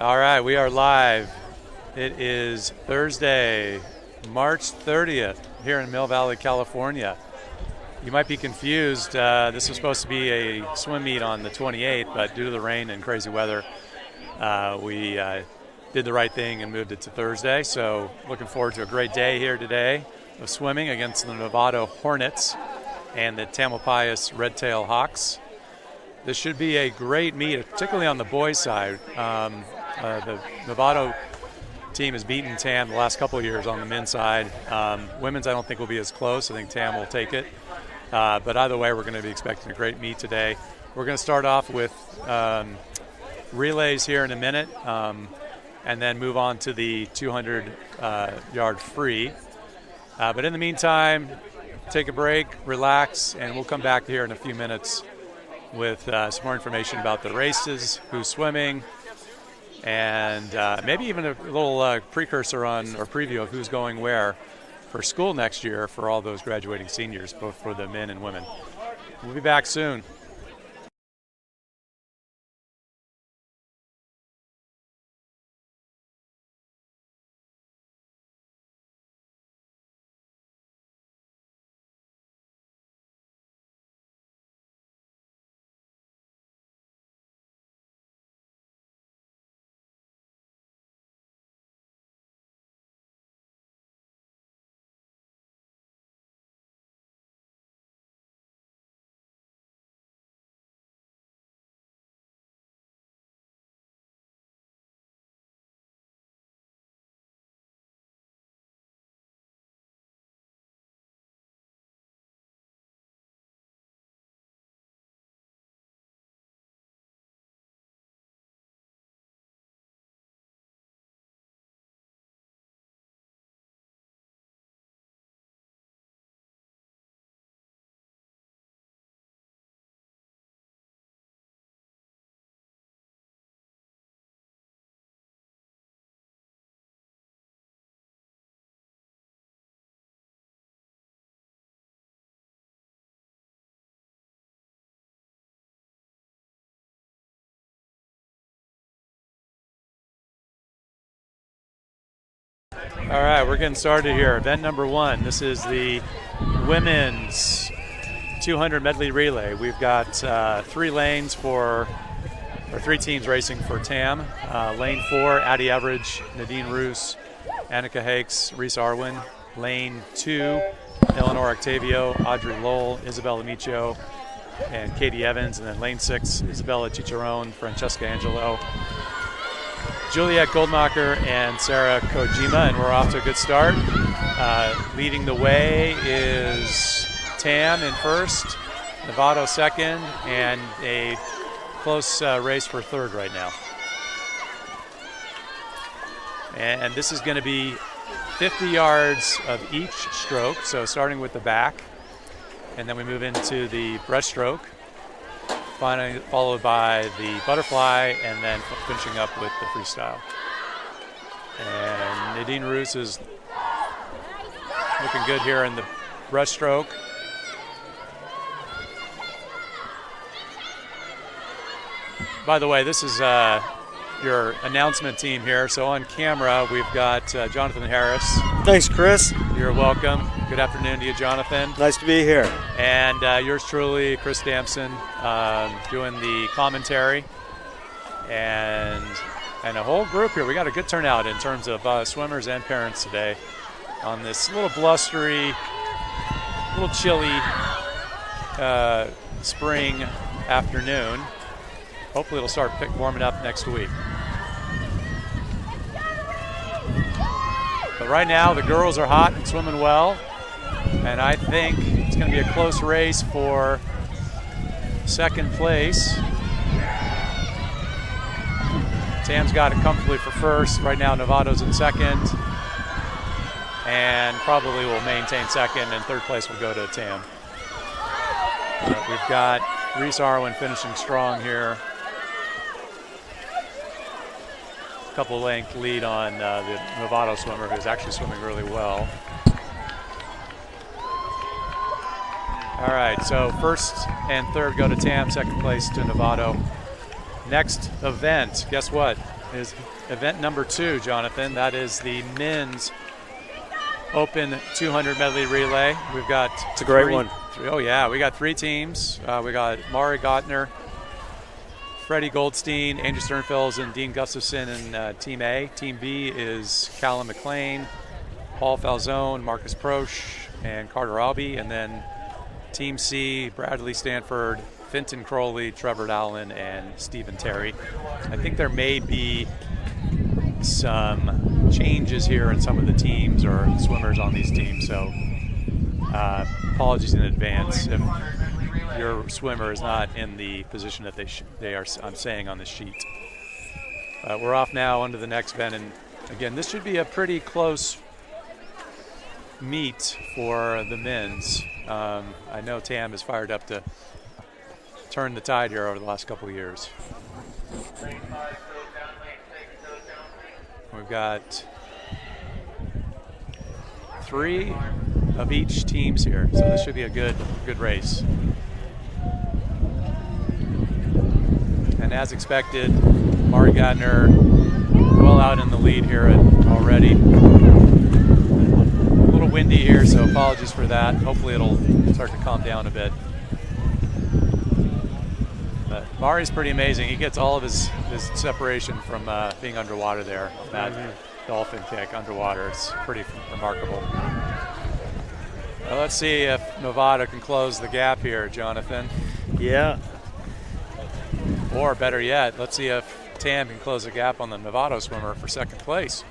All right, we are live. It is Thursday, March 30th here in Mill Valley, California. You might be confused. This was supposed to be a swim meet on the 28th, but due to the rain and crazy weather, we did the right thing and moved it to Thursday. So looking forward to a great day here today of swimming against the Novato Hornets and the Tamalpais Red-Tail Hawks. This should be a great meet, particularly on the boys' side. The Novato team has beaten TAM the last couple of years on the men's side. Women's I don't think will be as close. I think TAM will take it. But either way, we're going to be expecting a great meet today. We're going to start off with relays here in a minute and then move on to the 200-yard free. But in the meantime, take a break, relax, and we'll come back here in a few minutes with some more information about the races, who's swimming, and maybe even a little precursor on or preview of who's going where for school next year for all those graduating seniors, both for the men and women. We'll be back soon. All right, we're getting started here. Event number one. This is the women's 200 medley relay. We've got three teams racing for TAM. Lane 4, Addie Everidge, Nadine Roos, Annika Hakes, Reese Arwin. Lane 2, Eleanor Octavio, Audrey Lowell, Isabella Micio, and Katie Evans. And then lane 6, Isabella Chicharone, Francesca Angelo, Juliet Goldmacher, and Sarah Kojima, and we're off to a good start. Leading the way is TAM in first, Novato second, and a close race for third right now. And this is going to be 50 yards of each stroke, so starting with the back, and then we move into the breaststroke, followed by the butterfly, and then finishing up with the freestyle. And Nadine Roos is looking good here in the breaststroke. By the way, this is your announcement team here. So on camera, we've got Jonathan Harris. Thanks, Chris. You're welcome. Good afternoon to you, Jonathan. Nice to be here. And yours truly, Chris Damson, doing the commentary. And a whole group here. We got a good turnout in terms of swimmers and parents today on this little blustery, little chilly spring afternoon. Hopefully it'll start warming up next week. But right now the girls are hot and swimming well, and I think it's going to be a close race for second place. Tam's got it comfortably for first. Right now Novato's in second, and probably will maintain second, and third place will go to Tam. We've got Reese Arwin finishing strong here. Couple length lead on the Novato swimmer, who's actually swimming really well. All right, so first and third go to TAM, second place to Novato. Next event, guess what? is event number 2, Jonathan. That is the men's open 200 medley relay. We've got it's a great one. Oh yeah, we got 3 teams. We got Mari Gottner, Freddie Goldstein, Andrew Sternfels, and Dean Gustafson in Team A. Team B is Callum McLean, Paul Falzone, Marcus Prosch, and Carter Albee. And then Team C, Bradley Stanford, Fenton Crowley, Trevor Allen, and Stephen Terry. I think there may be some changes here in some of the teams or swimmers on these teams, so apologies in advance if your swimmer is not in the position that they are. I'm saying on the sheet. We're off now onto the next event, and again, this should be a pretty close meet for the men's. I know Tam is fired up to turn the tide here over the last couple of years. We've got 3 of each teams here, so this should be a good race. And as expected, Mari Gardner well out in the lead here already. A little windy here, so apologies for that. Hopefully it'll start to calm down a bit. But Mari's pretty amazing. He gets all of his separation from being underwater there. That dolphin kick underwater. It's pretty remarkable. Well, let's see if Novato can close the gap here, Jonathan. Yeah. Or better yet, let's see if Tam can close the gap on the Novato swimmer for second place.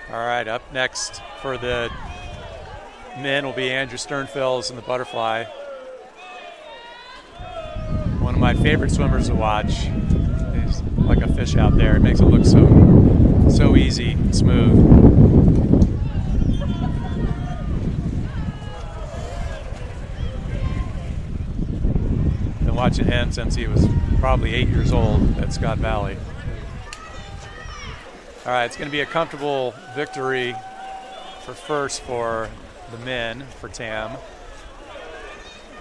All right, up next for the men will be Andrew Sternfels in the butterfly. One of my favorite swimmers to watch. He's like a fish out there. It makes it look so easy and smooth. Been watching him since he was probably 8 years old at Scott Valley. All right, it's going to be a comfortable victory for first for the men, for Tam.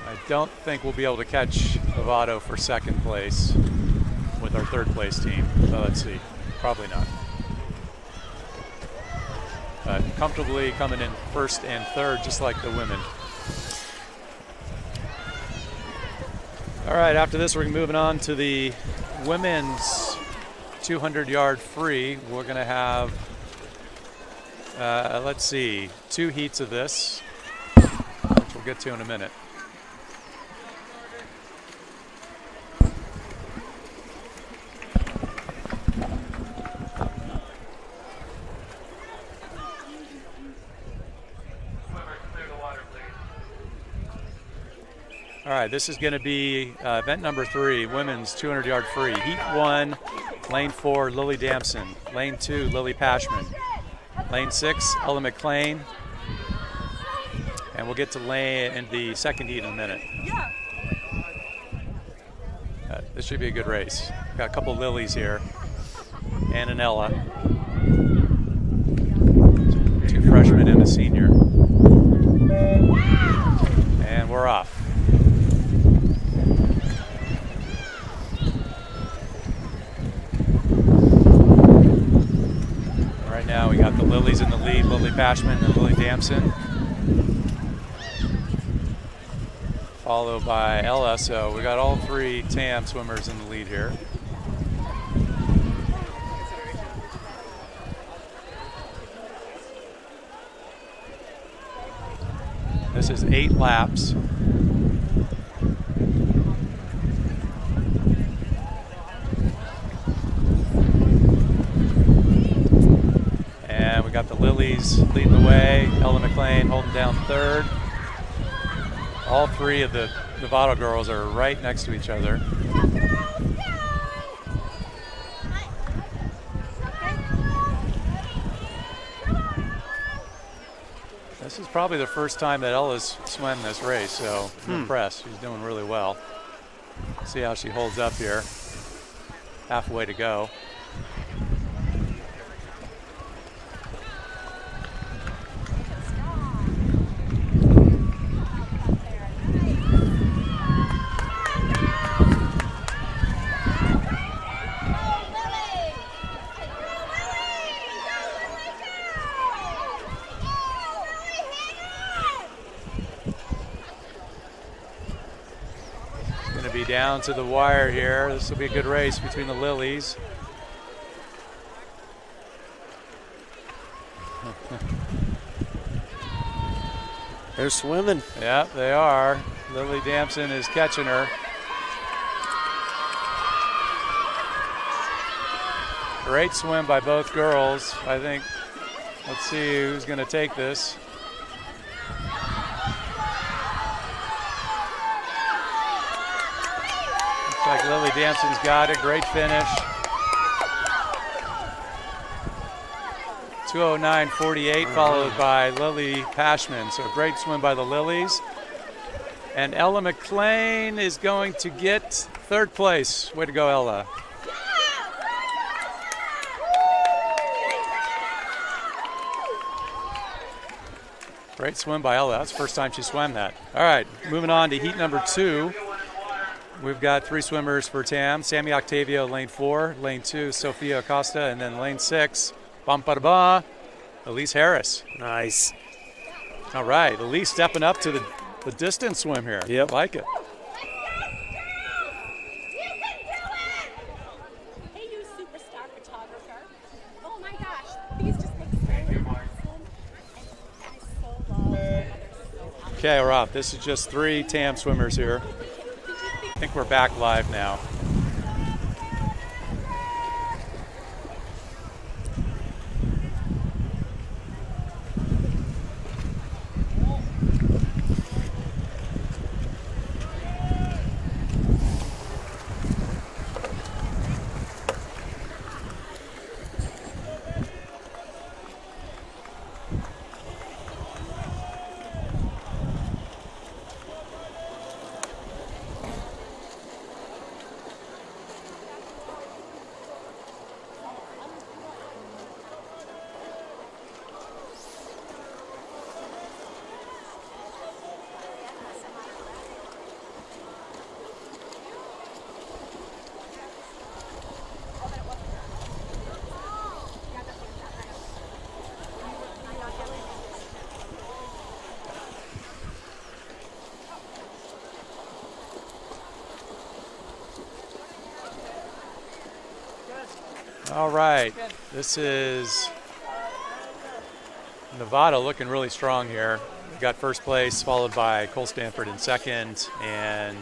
I don't think we'll be able to catch Novato for second place with our third place team. So let's see. Probably not. But comfortably coming in first and third, just like the women. All right, after this, we're moving on to the women's 200-yard free. We're going to have, let's see, 2 heats of this, which we'll get to in a minute. All right, this is going to be event number 3, women's 200-yard free. Heat 1, lane 4, Lily Damson. Lane 2, Lily Pashman. Lane 6, Ella McLean. And we'll get to in the second heat in a minute. This should be a good race. Got a couple Lilies here and an Ella. 2 freshmen and a senior. And we're off. Right now we got the Lilies in the lead, Lily Pashman and Lily Damson. Followed by Ella, so we got all 3 TAM swimmers in the lead here. This is 8 laps. And we got the Lilies leading the way, Ella McLean holding down third. All 3 of the Novato girls are right next to each other. This is probably the first time that Ella's swam this race, so I'm impressed. She's doing really well. See how she holds up here. Halfway to go. going to be down to the wire here. This will be a good race between the Lilies. They're swimming. Yeah, they are. Lily Damson is catching her. Great swim by both girls. I think, let's see who's going to take this. Looks like Lily Damson's got it. Great finish. 2:09.48 followed by Lily Pashman. So great swim by the Lilies. And Ella McLean is going to get third place. Way to go, Ella. Great swim by Ella. That's the first time she swam that. All right, moving on to heat number 2. We've got 3 swimmers for TAM. Sammy Octavio, lane 4. Lane 2, Sofia Acosta. And then lane 6, bum-ba-da-ba, Elise Harris. Nice. All right, Elise stepping up to the distance swim here. Yep. Like it. Hey, you superstar photographer. Oh my gosh, these just look so awesome. And I so love my mother's so Okay, we're off. This is just 3 TAM swimmers here. I think we're back live now. All right, this is Novato looking really strong here. We got first place, followed by Cole Stanford in second, and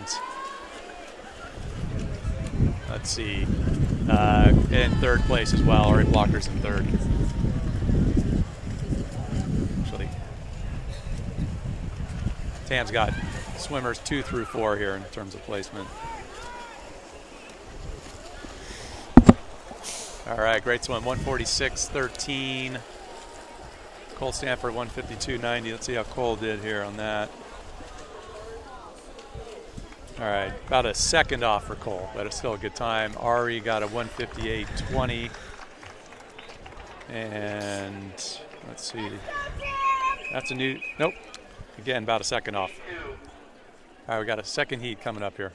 let's see, in third place as well. Ari Blocker's in third. Actually, Tam's got swimmers 2 through 4 here in terms of placement. All right, great swim, 146.13. Cole Stanford, 152.90. Let's see how Cole did here on that. All right, about a second off for Cole, but it's still a good time. Ari got a 158.20. And let's see. That's a new, nope. Again, about a second off. All right, we got a second heat coming up here.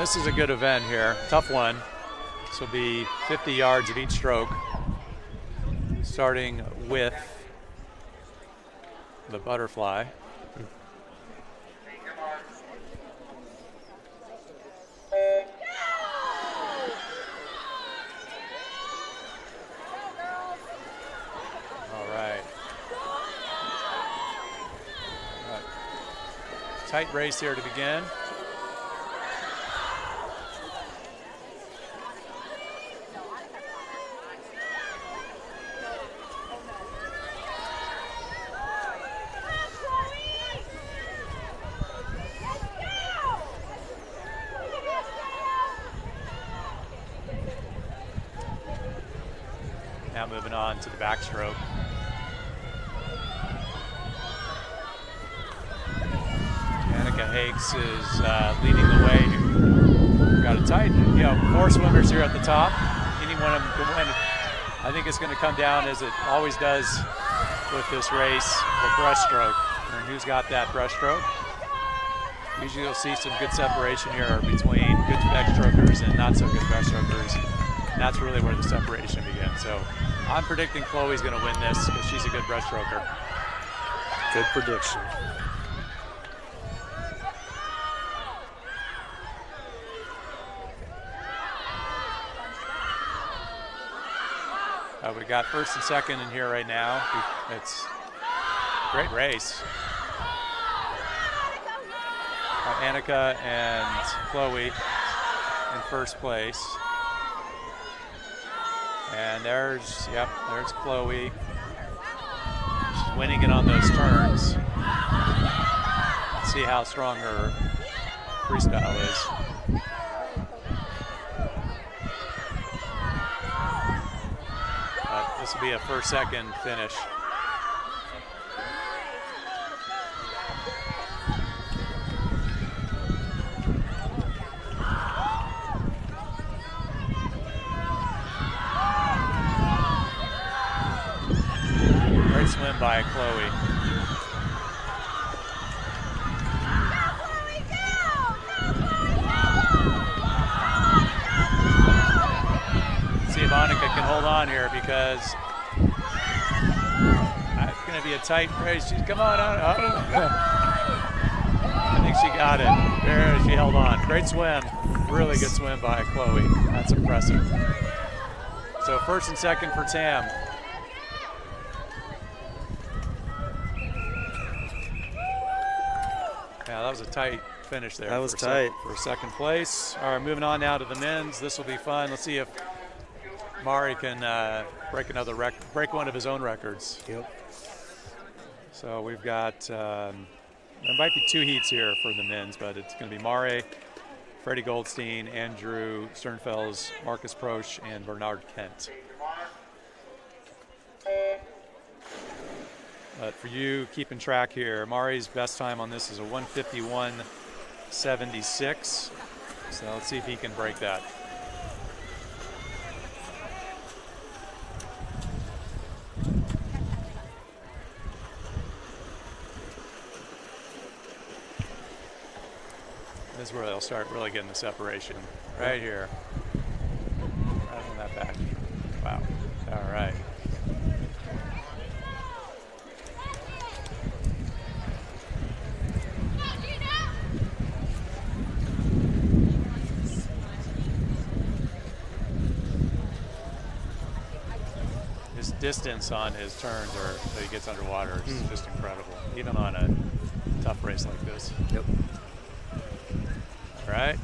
This is a good event here. Tough one. This will be 50 yards of each stroke, starting with the butterfly. All right. Tight race here to begin. Now moving on to the backstroke. Annika Hakes is leading the way. Got a tight, 4 swimmers here at the top. Any one of them can win. I think it's going to come down, as it always does with this race, the breaststroke. And who's got that breaststroke? Usually you'll see some good separation here between good backstrokers and not so good breaststrokers. And that's really where the separation begins. So I'm predicting Chloe's going to win this because she's a good breaststroker. Good prediction. We got first and second in here right now. It's a great race. Annika and Chloe in first place. And there's Chloe. She's winning it on those turns. Let's see how strong her freestyle is. This will be a first-second finish. Great swim by Chloe. See if Annika can hold on here, because it's going to be a tight race. Come on. I think she got it. There, she held on. Great swim. Really good swim by Chloe. That's impressive. So first and second for Tam. Yeah, that was a tight finish there. That was tight. For second place. All right, moving on now to the men's. This will be fun. Let's see if Mari can break another record, break one of his own records. Yep. So we've got, there might be 2 heats here for the men's, but it's going to be Mare, Freddie Goldstein, Andrew Sternfels, Marcus Proch, and Bernard Kent. But for you keeping track here, Mari's best time on this is a 1:51.76. So let's see if he can break that. This is where they'll start really getting the separation. Right here. Right on that back. Wow. All right. His distance on his turns that he gets underwater is just incredible, even on a tough race like this. Yep. Right?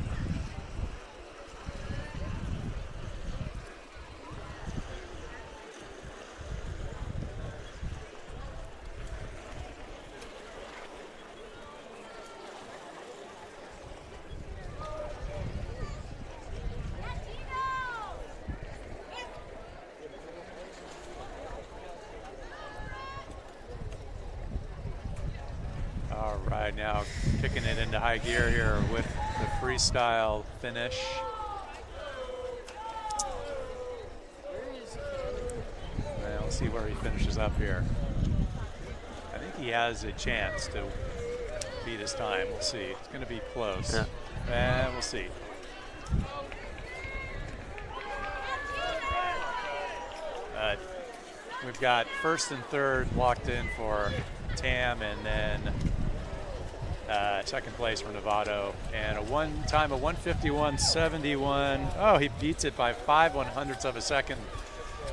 All right, now kicking it into high gear here with the freestyle finish. And we'll see where he finishes up here. I think he has a chance to beat his time. We'll see. It's going to be close. Yeah. And we'll see. We've got first and third locked in for Tam, and then second place for Novato. And a one time of 151.71. Oh, he beats it by 5/100ths of a second.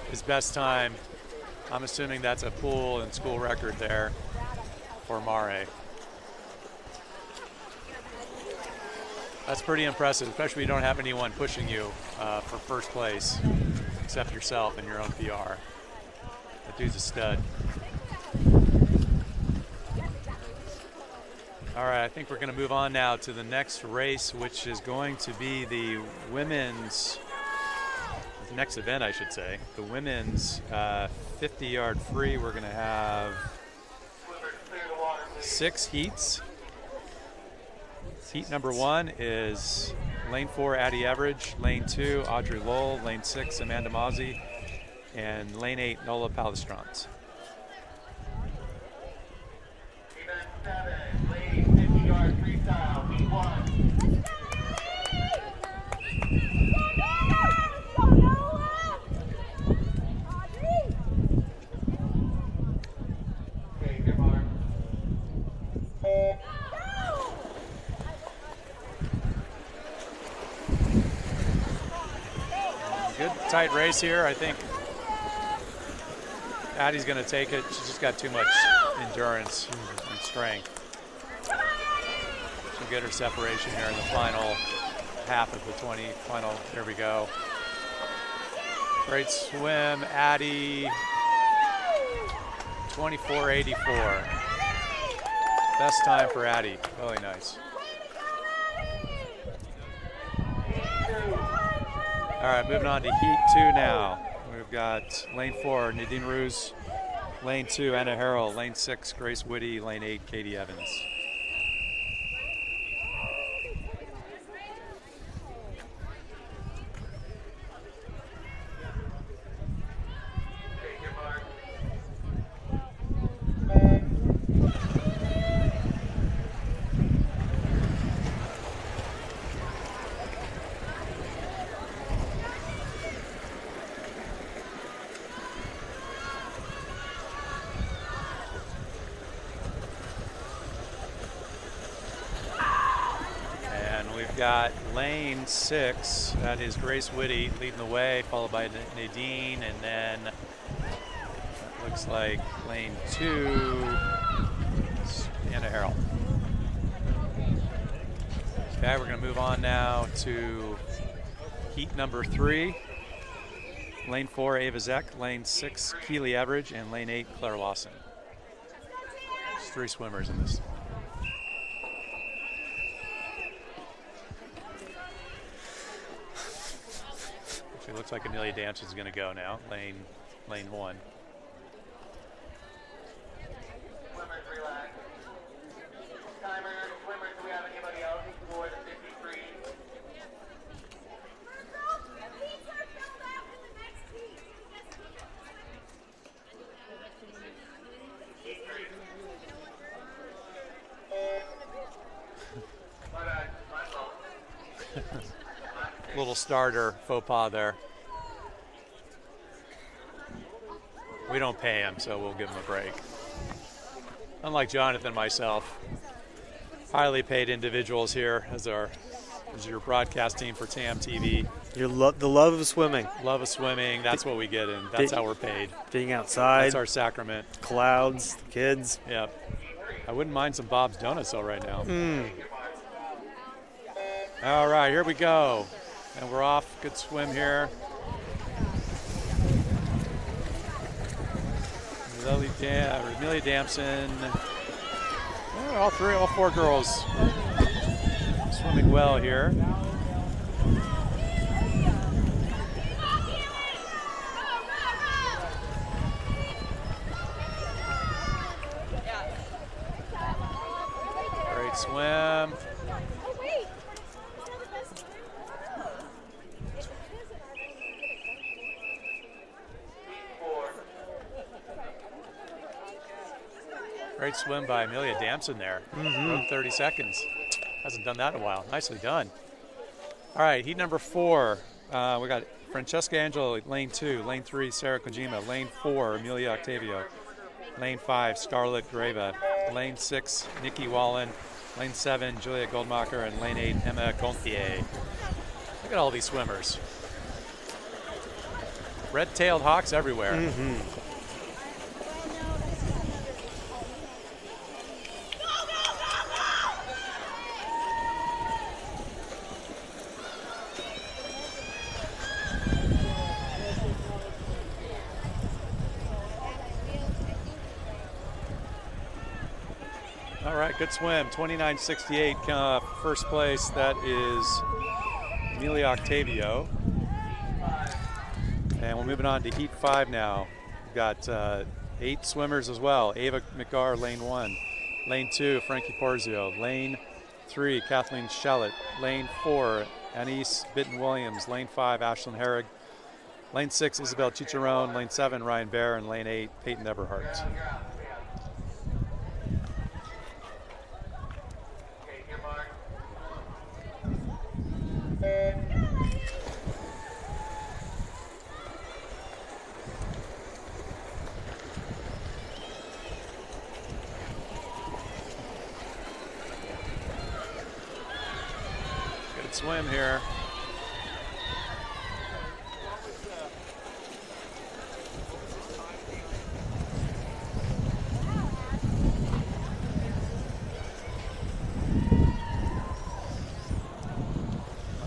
His best time. I'm assuming that's a pool and school record there for Mare. That's pretty impressive, especially when you don't have anyone pushing you for first place except yourself and your own PR. That dude's a stud. All right, I think we're going to move on now to the next race, which is going to be the women's, next event, I should say, the women's 50-yard free. We're going to have 6 heats. Heat number 1 is lane 4, Addie Average, lane 2, Audrey Lowell, lane 6, Amanda Mozzie, and lane 8, Nola Palestrans. Good tight race here. I think Addie's going to take it. She's just got too much endurance and strength. She'll get her separation here in the final half of the 20. There we go. Great swim, Addie. 24.84. Best time for Addie. Really nice. All right, moving on to Heat 2 now. We've got lane 4, Nadine Ruse. Lane 2, Anna Harrell. Lane 6, Grace Whitty. Lane 8, Katie Evans. Got lane 6, that is Grace Whitty leading the way, followed by Nadine, and then that looks like lane 2, Anna Harrell. Okay, we're going to move on now to heat number 3. Lane 4, Ava Zeck, lane 6, Keely Average, and lane 8, Claire Lawson. There's 3 swimmers in this. It looks like Amelia Damson's going to go now, lane 1. Swimmers relax. Timer, swimmers, do we have anybody else for the 53? Little starter faux pas there. We don't pay him, so we'll give him a break. Unlike Jonathan and myself, highly paid individuals here as your broadcast team for TAM TV. The love of swimming. Love of swimming, that's what we get in. That's how we're paid. Being outside. That's our sacrament. Clouds, the kids. Yep. I wouldn't mind some Bob's Donuts though right now. All right, here we go. And we're off. Good swim here. Amelia Damson. All 4 girls swimming well here. Great swim. Great swim by Amelia Damson there. 30 seconds. Hasn't done that in a while. Nicely done. All right, heat number 4. We got Francesca Angelo, lane 2. Lane 3, Sarah Kojima. Lane 4, Amelia Octavio. Lane 5, Scarlett Grava. Lane 6, Nikki Wallen. Lane 7, Julia Goldmacher. And lane 8, Emma Gontier. Look at all these swimmers. Red-tailed hawks everywhere. Mm-hmm. All right, good swim. 29.68, first place. That is Amelia Octavio. And we're moving on to Heat 5 now. We've got 8 swimmers as well. Ava McGarr, lane 1. Lane 2, Frankie Porzio. Lane 3, Kathleen Shallett. Lane 4, Anise Bitten-Williams. Lane 5, Ashlyn Herrig. Lane 6, Isabel Chicharron. Lane 7, Ryan Bear. And lane 8, Peyton Eberhardt. Good swim here.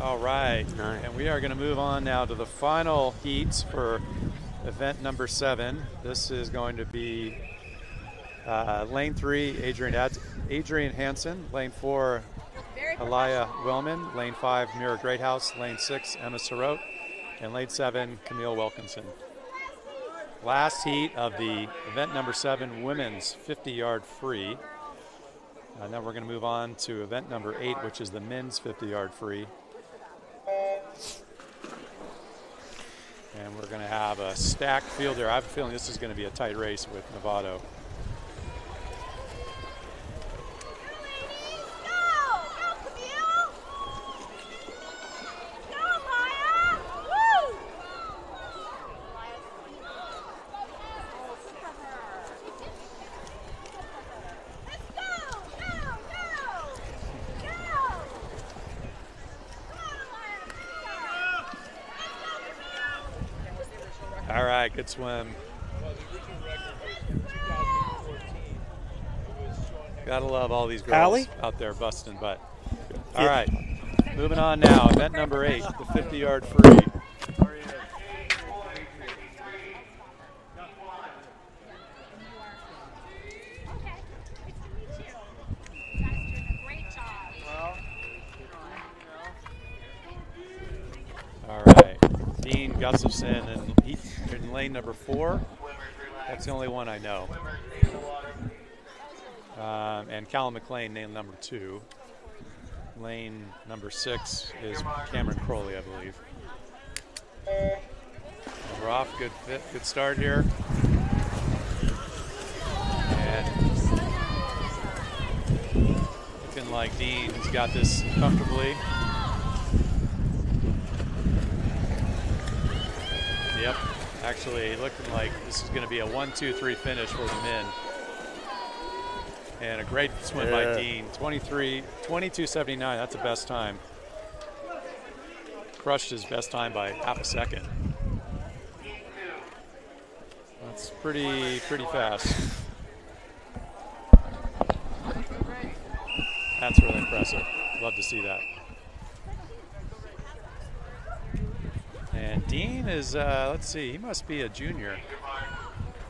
All right, and we are going to move on now to the final heats for event number 7. This is going to be lane 3, Adrian Hansen. Lane 4, Alaya Wellman. Lane 5, Mira Greathouse. Lane 6, Emma Sarot. And lane 7, Camille Wilkinson. Last heat of the event number 7, women's 50-yard free. Now we're going to move on to event number 8, which is the men's 50-yard free. And we're going to have a stacked field there. I have a feeling this is going to be a tight race with Novato. All right, good swim. Gotta love all these girls Allie? out there busting butt. All right, moving on now. Event number 8, the 50-yard free. All right, Dean Gustafson in lane number 4. That's the only one I know. And Callum McLean, lane number 2. Lane number 6 is Cameron Crowley, I believe. We're off, good fit, good start here. And looking like Dean's got this comfortably. Yep, actually looking like this is going to be a 1-2-3 finish for the men. And a great swim by Dean, 22.79, that's the best time. Crushed his best time by half a second. That's pretty fast. That's really impressive. Love to see that. And Dean is, let's see, he must be a junior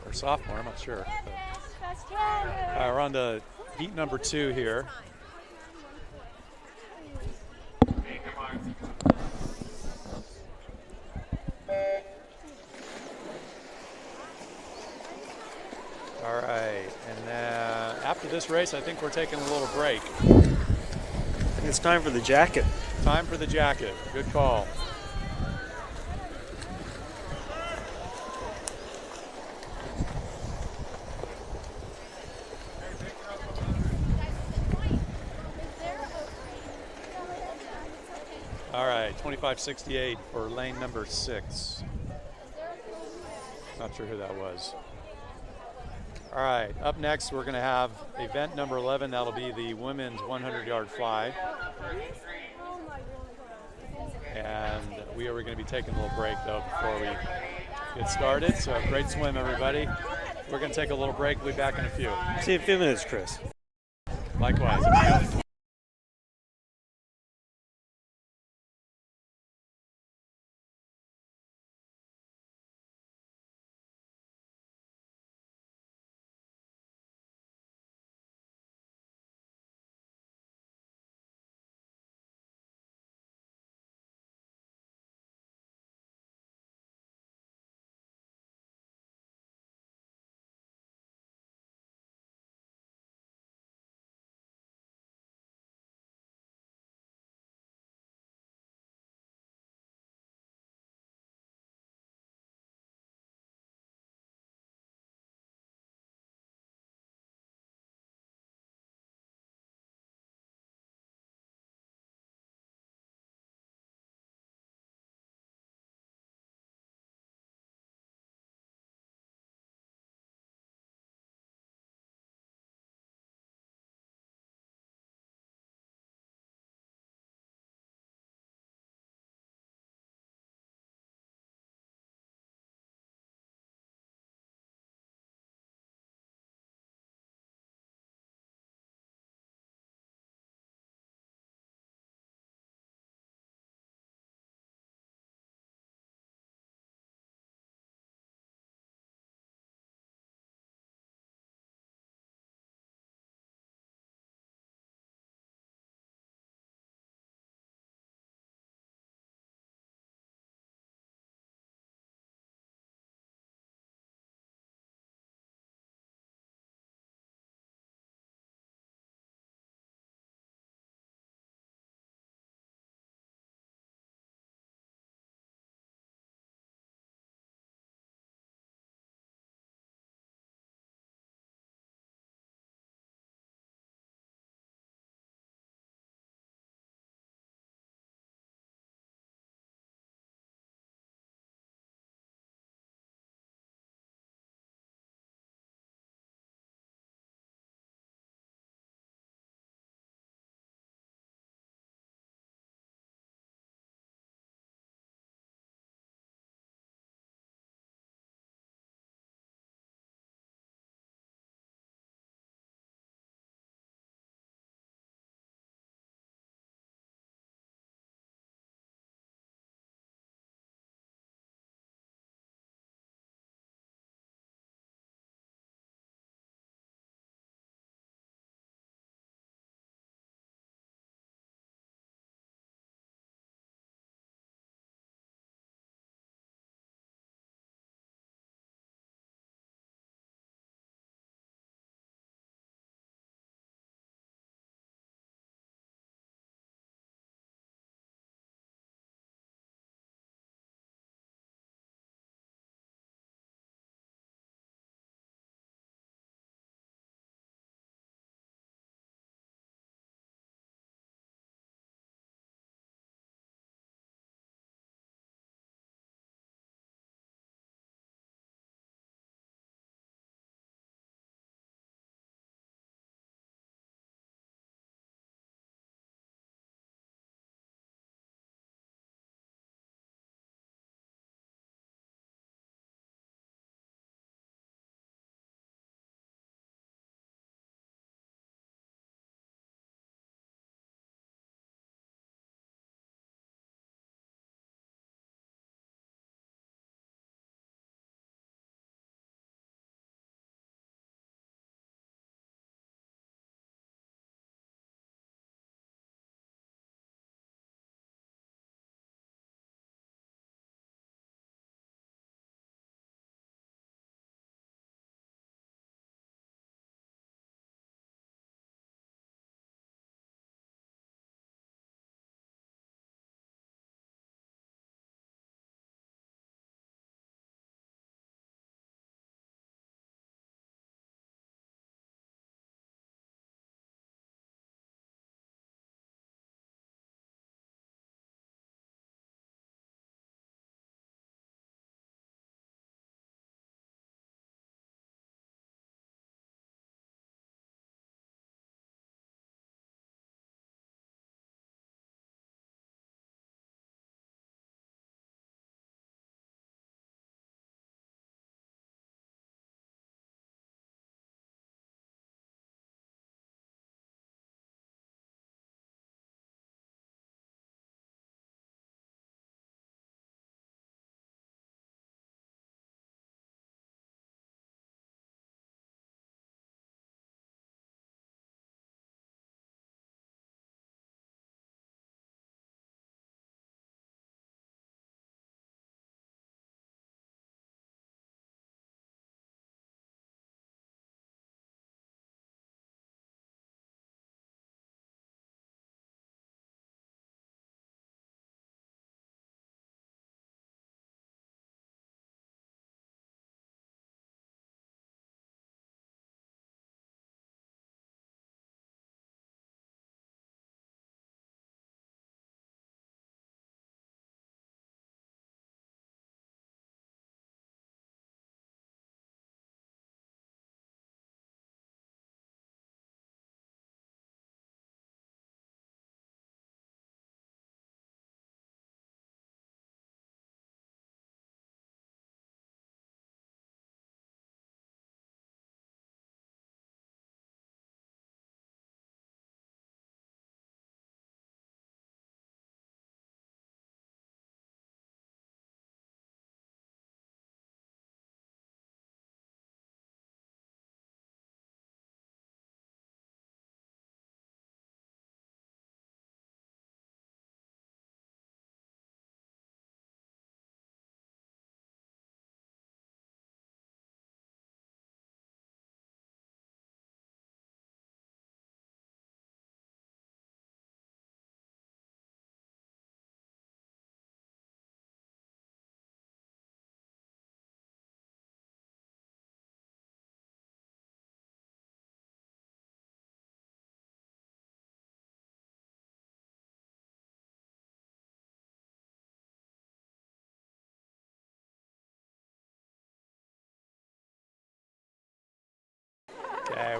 or sophomore, I'm not sure. We're on to heat number 2 here. All right, and after this race, I think we're taking a little break. It's time for the jacket. Time for the jacket. Good call. All right, 2568 for lane number 6. Not sure who that was. All right, up next we're going to have event number 11. That'll be the women's 100-yard fly. And we are going to be taking a little break, though, before we get started. So great swim, everybody. We're going to take a little break. We'll be back in a few. See you in a few minutes, Chris. Likewise.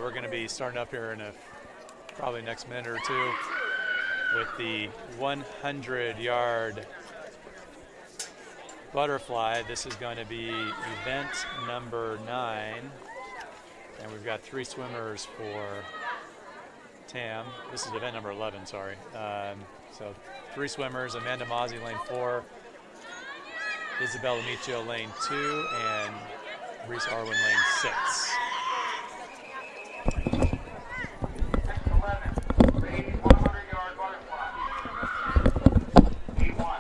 We're going to be starting up here in probably next minute or two with the 100-yard butterfly. This is going to be event number 9, and we've got 3 swimmers for Tam. This is event number 11, sorry. So 3 swimmers: Amanda Mazzi, lane 4, Isabella Micio, lane 2, and Reese Arwin, lane 6. 11, ladies 100-yard butterfly. E1.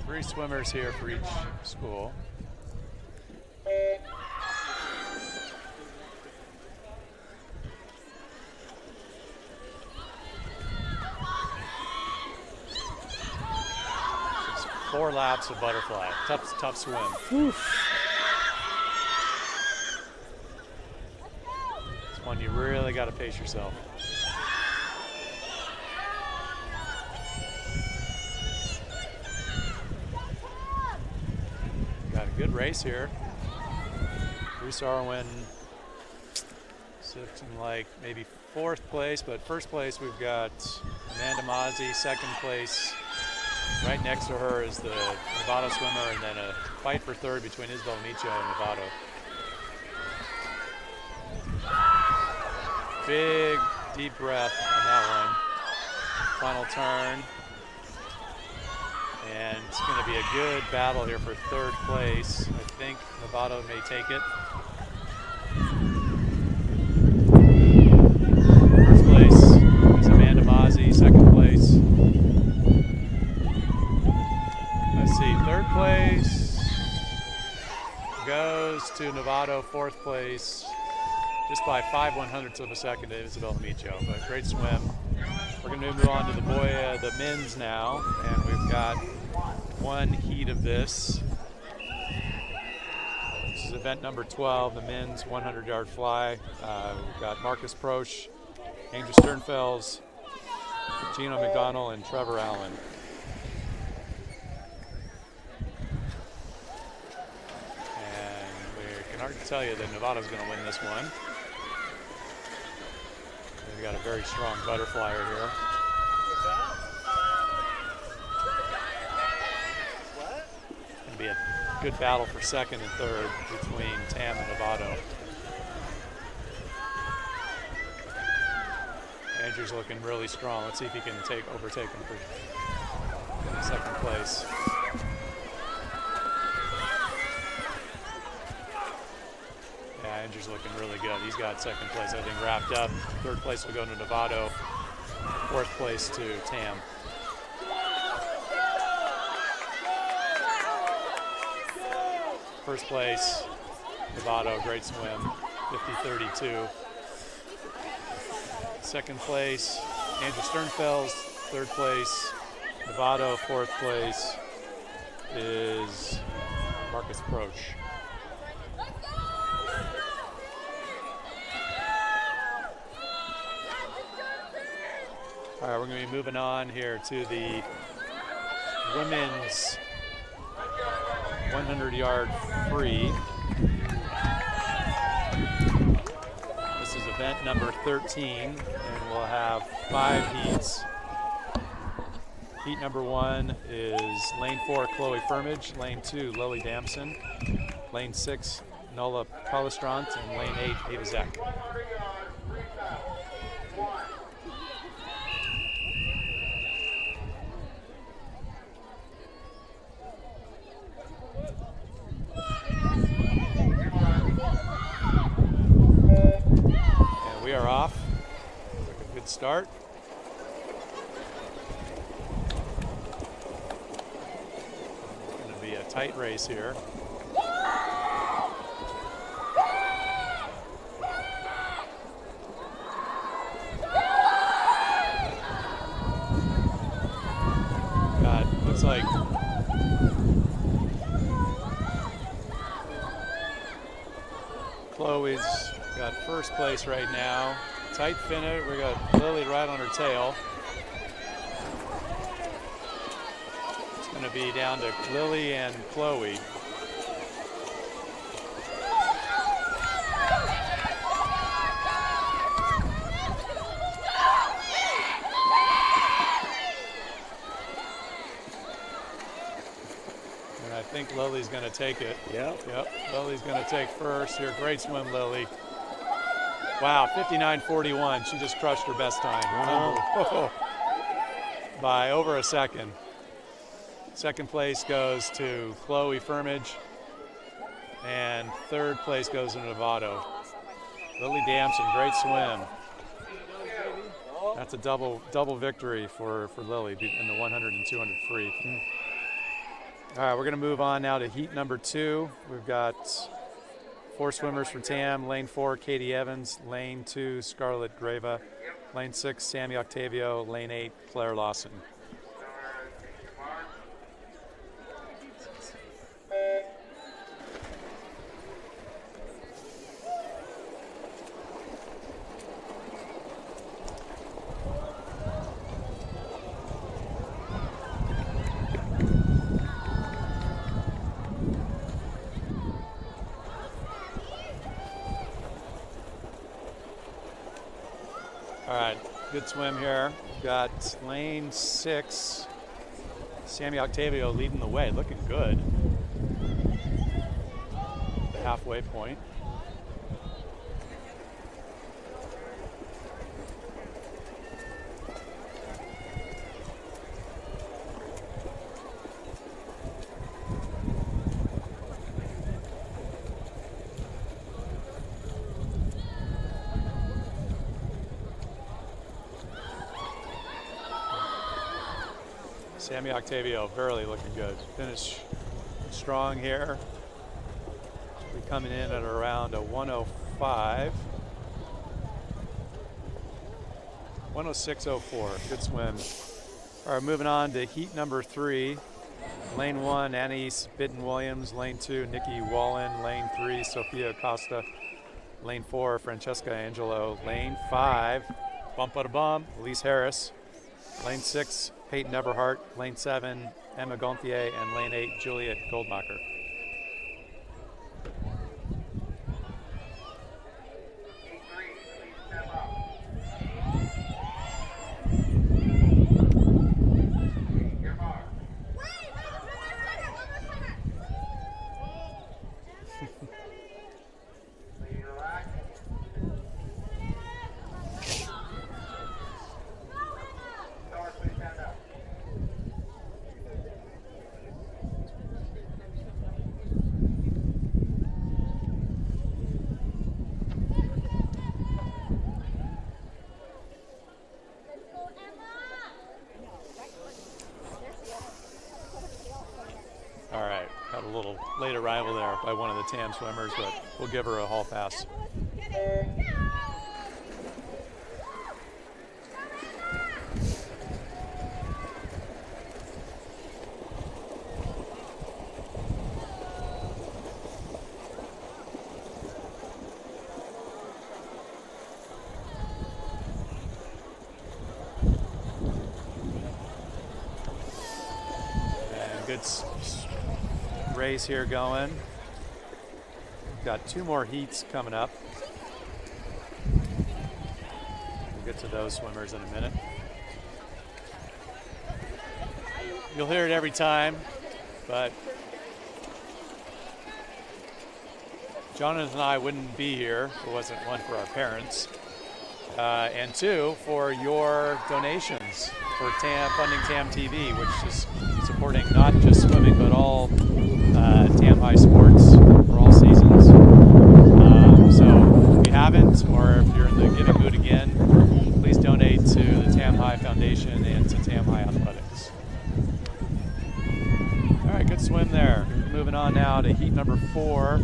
3 swimmers here for each school. Just 4 laps of butterfly. Tough swim. It's one you really got to pace yourself. Got a good race here. Reese Arwin sitting like maybe 4th place, but 1st place we've got Amanda Mazzi. 2nd place, right next to her, is the Novato swimmer, and then a fight for 3rd between Isabel Micio and Novato. Big deep breath on that one. Final turn. And it's going to be a good battle here for 3rd place. I think Novato may take it. 1st place is Amanda Mazzi. 2nd place. Let's see. 3rd place goes to Novato. 4th place, just by 5/100ths of a second, to Isabella Micio. But great swim. We're going to move on to the men's now, and we've got one heat of this. This is event number 12, the men's 100-yard fly. We've got Marcus Proch, Andrew Sternfels, Gino McDonald, and Trevor Allen. And we can hardly tell you that Novato's going to win this one. We've got a very strong butterflyer here. Going to be a good battle for 2nd and 3rd between Tam and Novato. Andrew's looking really strong. Let's see if he can overtake him for 2nd place. Yeah, Andrew's looking really good. He's got 2nd place, I think, wrapped up. 3rd place will go to Novato. 4th place to Tam. First place, Novato, great swim, 50-32. 2nd place, Andrew Sternfels. 3rd place, Novato. 4th place is Marcus Proch. All right, we're going to be moving on here to the women's 100-yard free. This is event number 13, and we'll have 5 heats. Heat number 1 is lane 4, Chloe Firmage, lane 2, Lily Damson, lane 6, Nola Palestrant, and lane 8, Ava Zek. We are off. A good start. It's going to be a tight race here. God, looks like Chloe's got 1st place right now. Tight finish. We got Lily right on her tail. It's going to be down to Lily and Chloe. And I think Lily's going to take it. Yep. Lily's going to take first here. Great swim, Lily. Wow, 59.41. She just crushed her best time. Wow. By over a second. Second place goes to Chloe Firmage. And third place goes to Novato. Lily Damson, great swim. That's a double victory for Lily in the 100 and 200 free. All right, we're going to move on now to heat number 2. We've got 4 swimmers for TAM. Lane 4, Katie Evans. Lane 2, Scarlett Grava. Lane 6, Sammy Octavio. Lane 8, Claire Lawson. All right, good swim here. We've got lane 6, Sammy Octavio leading the way, looking good. The halfway point. Sammy Octavio, Verily looking good. Finish strong here. She'll be coming in at around a 105. 106.04, good swim. All right, moving on to heat number 3. Lane 1, Anais Bitten-Williams. Lane 2, Nikki Wallen. Lane 3, Sophia Acosta. Lane 4, Francesca Angelo. Lane 5, bump, Elise Harris. Lane 6, Peyton Everhart. Lane 7, Emma Gontier. And lane 8, Juliet Goldmacher. All right, got a little late arrival there by one of the TAM swimmers, but we'll give her a hall pass. And good race here going. We've got 2 more heats coming up. We'll get to those swimmers in a minute. You'll hear it every time, but Jonathan and I wouldn't be here if it wasn't, 1, for our parents, and 2, for your donations for TAM, funding TAM TV, which is supporting not just swimming, but all TAM High sports for all seasons. So if you haven't, or if you're in the giving mood again, please donate to the TAM High Foundation and to TAM High Athletics. All right, good swim there. Moving on now to heat number 4.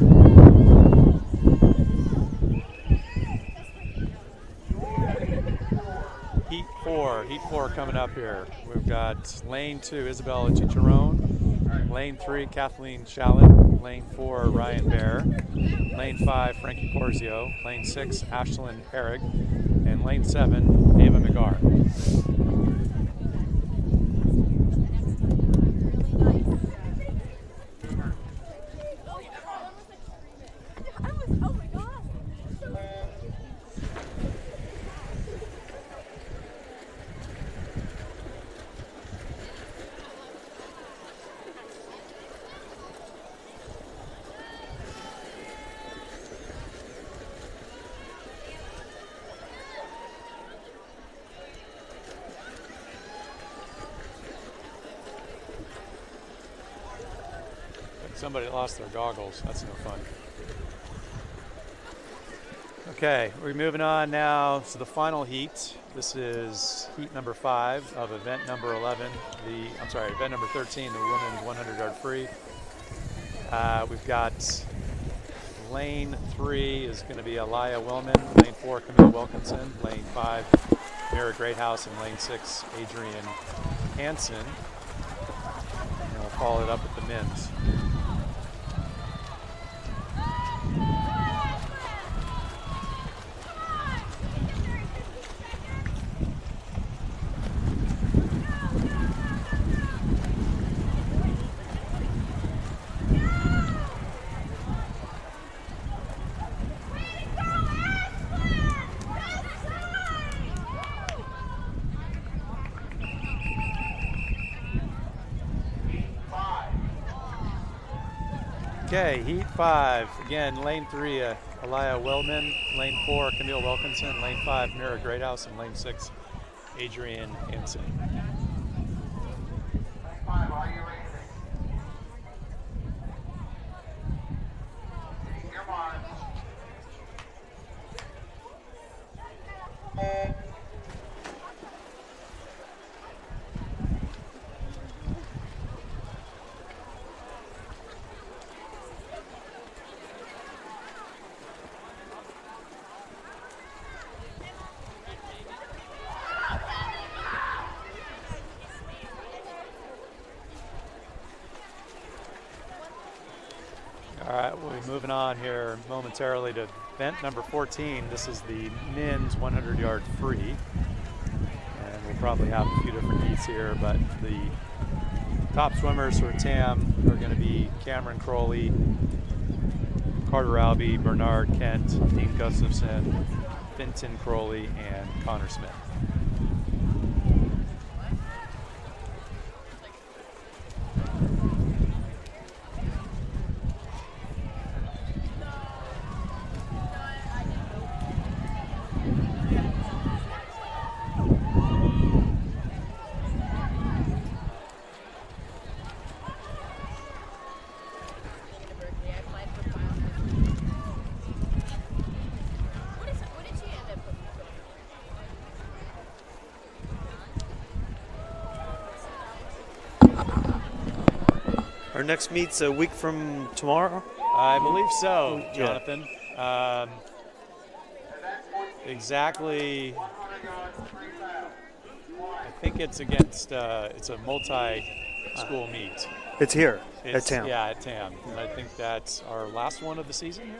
Heat 4 coming up here. We've got lane 2, Isabella Chicharron. Lane 3, Kathleen Shallett. Lane 4, Ryan Bear. Lane 5, Frankie Porzio. Lane 6, Ashlyn Herrig. And lane 7, Ava McGar. somebody lost their goggles. That's no fun. Okay, we're moving on now to the final heat. This is heat number 5 of event number 11. Event number 13, the women's 100-yard free. We've got lane 3 is going to be Aliyah Willman, lane 4 Camille Wilkinson, lane 5 Mira Greathouse, and lane 6 Adrian Hansen. And we'll follow it up with the men's. Okay, heat 5. Again, lane 3, Aliyah Willman, lane 4, Camille Wilkinson, lane 5, Mira Greathouse, and lane 6, Adrian Hansen. Lane 5, are you racing? Hitting your mark. All right, we'll be moving on here momentarily to event number 14. This is the men's 100-yard free. And we'll probably have a few different heats here, but the top swimmers for TAM are going to be Cameron Crowley, Carter Albee, Bernard Kent, Dean Gustafson, Finton Crowley, and Connor Smith. Our next meet's a week from tomorrow? I believe so, Yeah. Jonathan. Exactly. I think it's against, it's a multi-school meet. It's here It's, at TAM. Yeah, at TAM. And I think that's our last one of the season here?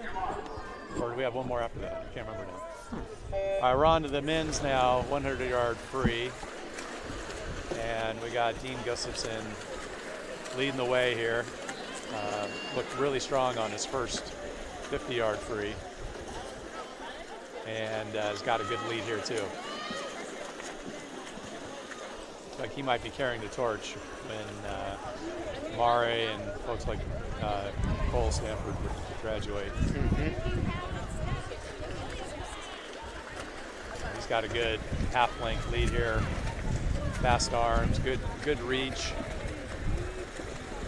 Or do we have one more after that? I can't remember now. All right, we're on to the men's now, 100-yard free. And we got Dean Gustafson leading the way here. Looked really strong on his first 50-yard free. And has got a good lead here too. Looks like he might be carrying the torch when Mare and folks like Cole Stanford would graduate. He's got a good half-length lead here. Fast arms, good reach.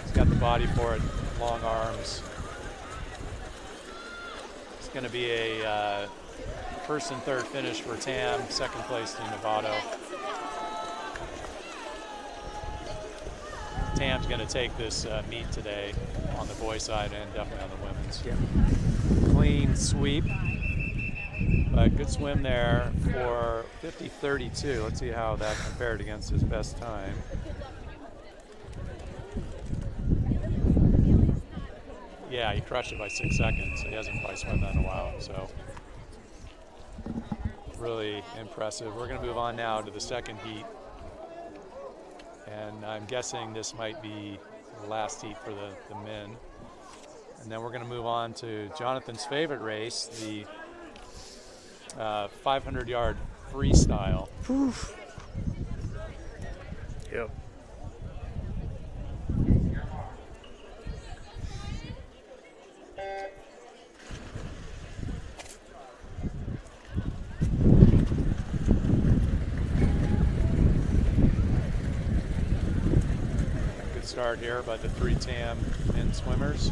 He's got the body for it, long arms. It's going to be a first and third finish for TAM, second place in Novato. TAM's going to take this meet today on the boys' side and definitely on the women's. Yeah. Clean sweep, but good swim there for 50:32. Let's see how that compared against his best time. Yeah, he crushed it by 6 seconds. He hasn't probably swum that in a while, so really impressive. We're going to move on now to the second heat, and I'm guessing this might be the last heat for the men. And then we're going to move on to Jonathan's favorite race, the 500-yard freestyle. Oof. Yep. start here by the 3 TAM men swimmers.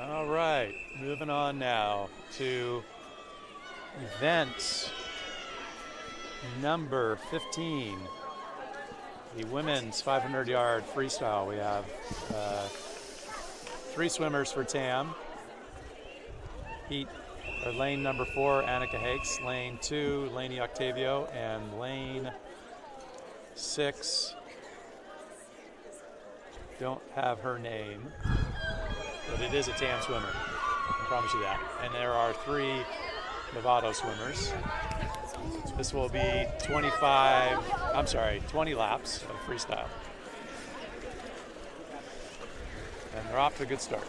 All right, moving on now to event number 15, the women's 500-yard freestyle. We have 3 swimmers for TAM. Lane number 4, Annika Hakes. Lane 2, Lainey Octavio. And lane 6, don't have her name, but it is a TAM swimmer. I promise you that. And there are 3 Novato swimmers. This will be 20 laps of freestyle. And they're off to a good start.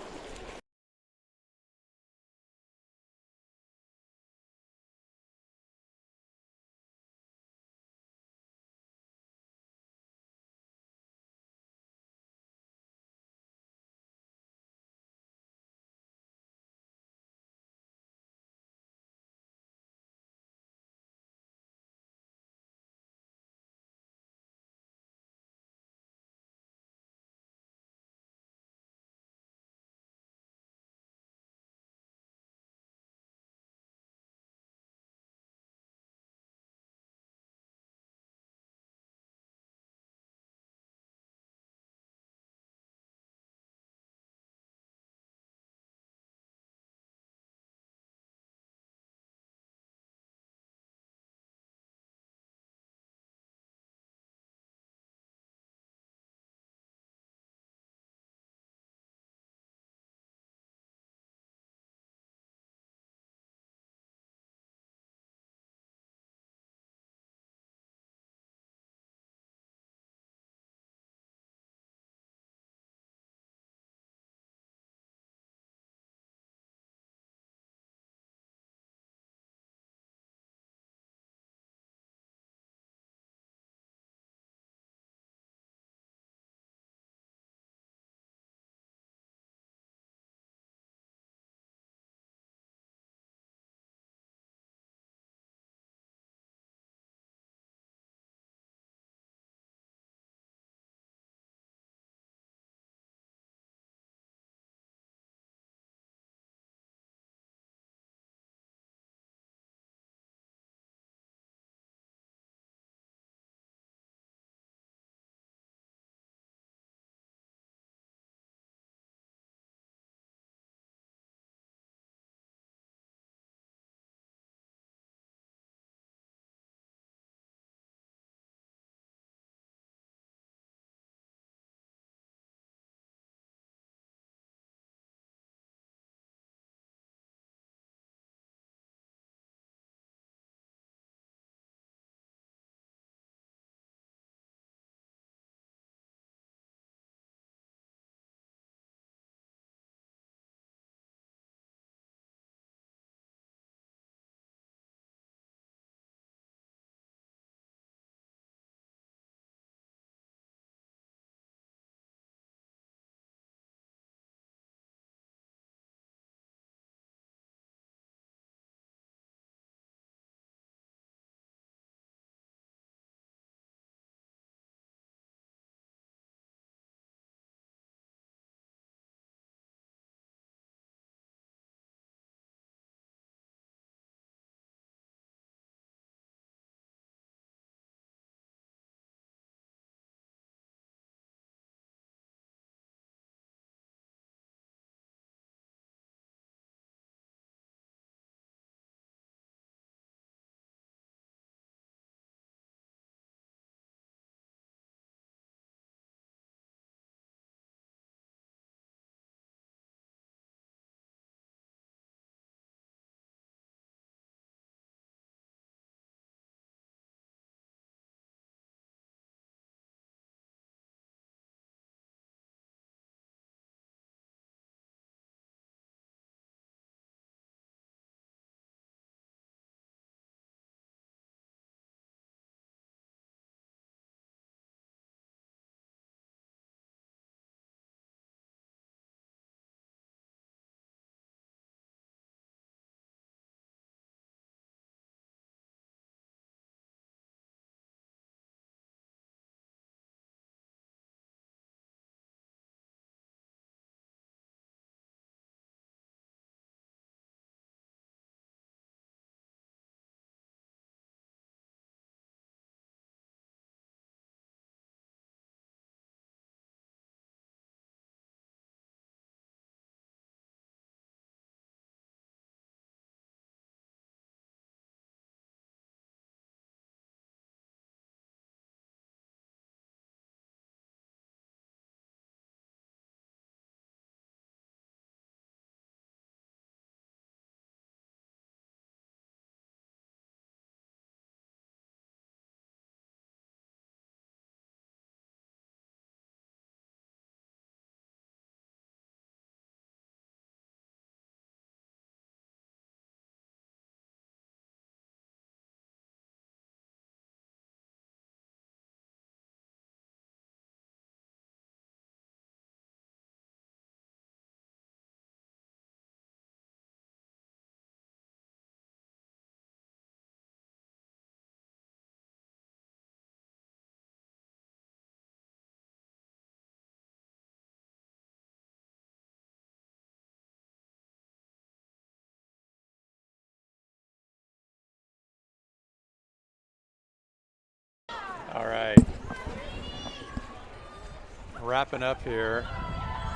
wrapping up here.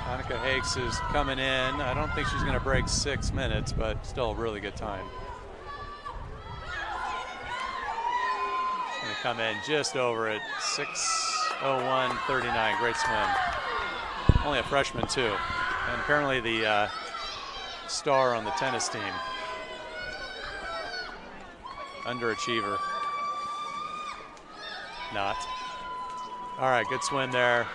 Annika Hakes is coming in. I don't think she's going to break 6 minutes, but still a really good time. She's going to come in just over at 6:01:39. Great swim. Only a freshman, too. And apparently the star on the tennis team. Underachiever. Not. All right, good swim there.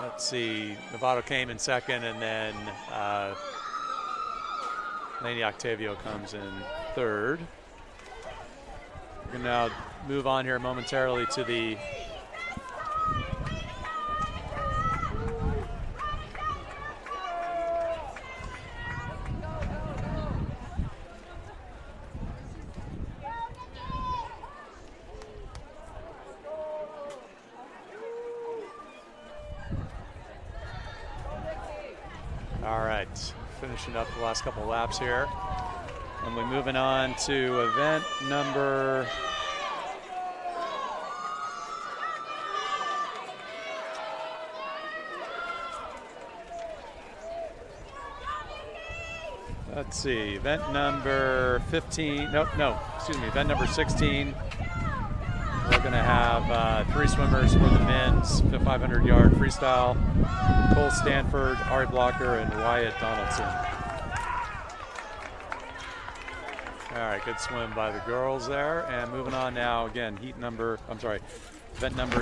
Let's see, Novato came in second, and then Lainey Octavio comes in third. We're going to now move on here momentarily to the finishing up the last couple laps here. And we're moving on to event number event number 15. Event number 16. We're going to have 3 swimmers for the men's 500-yard freestyle. Cole Stanford, Ari Blocker, and Wyatt Donaldson. All right, good swim by the girls there. And moving on now, again, event number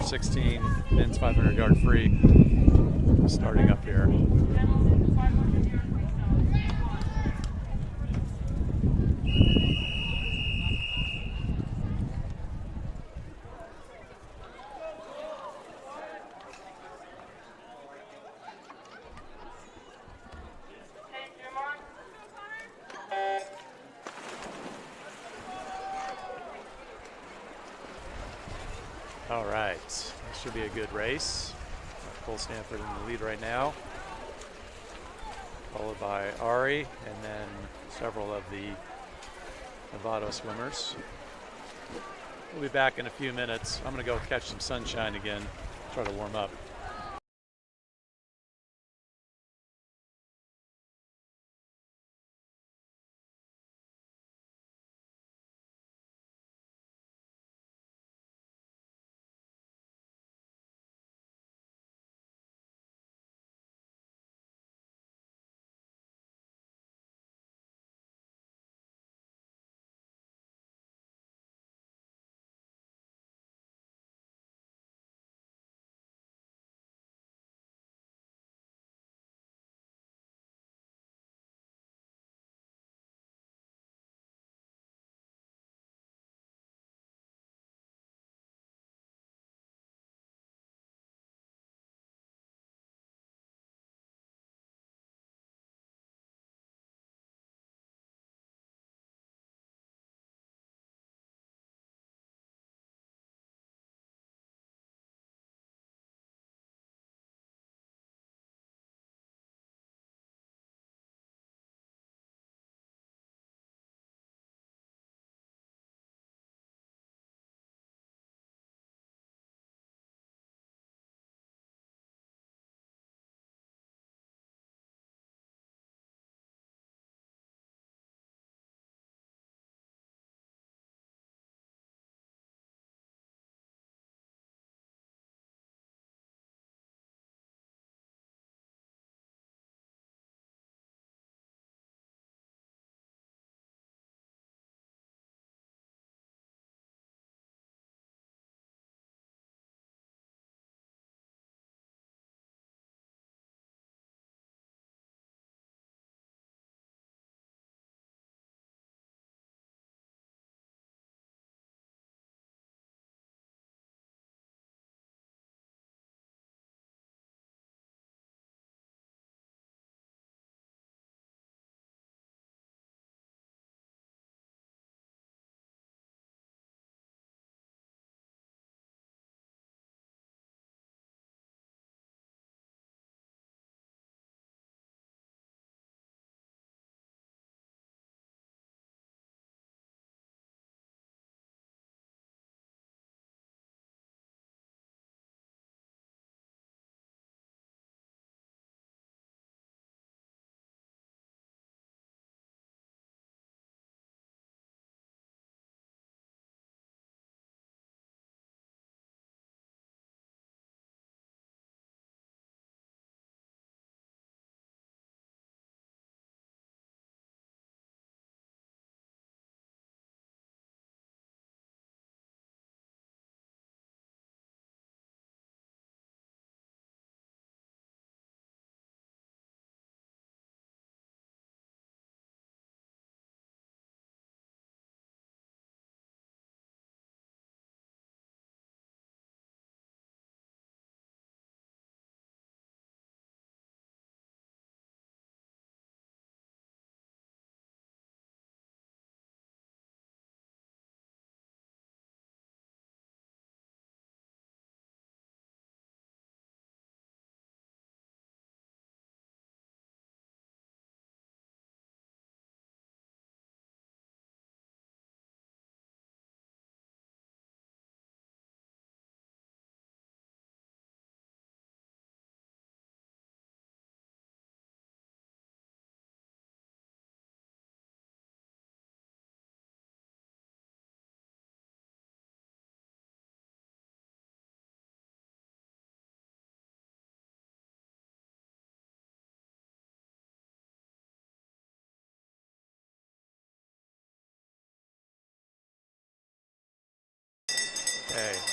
16, men's 500-yard free, starting up here. All right, this should be a good race. Cole Stanford in the lead right now, followed by Ari, and then several of the Novato swimmers. We'll be back in a few minutes. I'm going to go catch some sunshine again, try to warm up.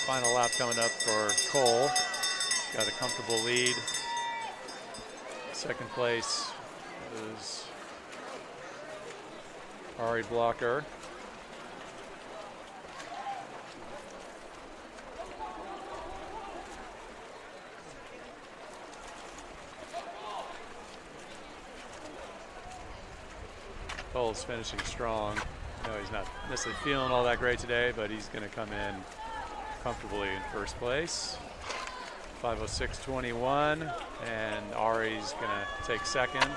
Final lap coming up for Cole. Got a comfortable lead. Second place is Ari Blocker. Cole's finishing strong. No, he's not necessarily feeling all that great today, but he's going to come in comfortably in first place. 5:06.21, and Ari's going to take second.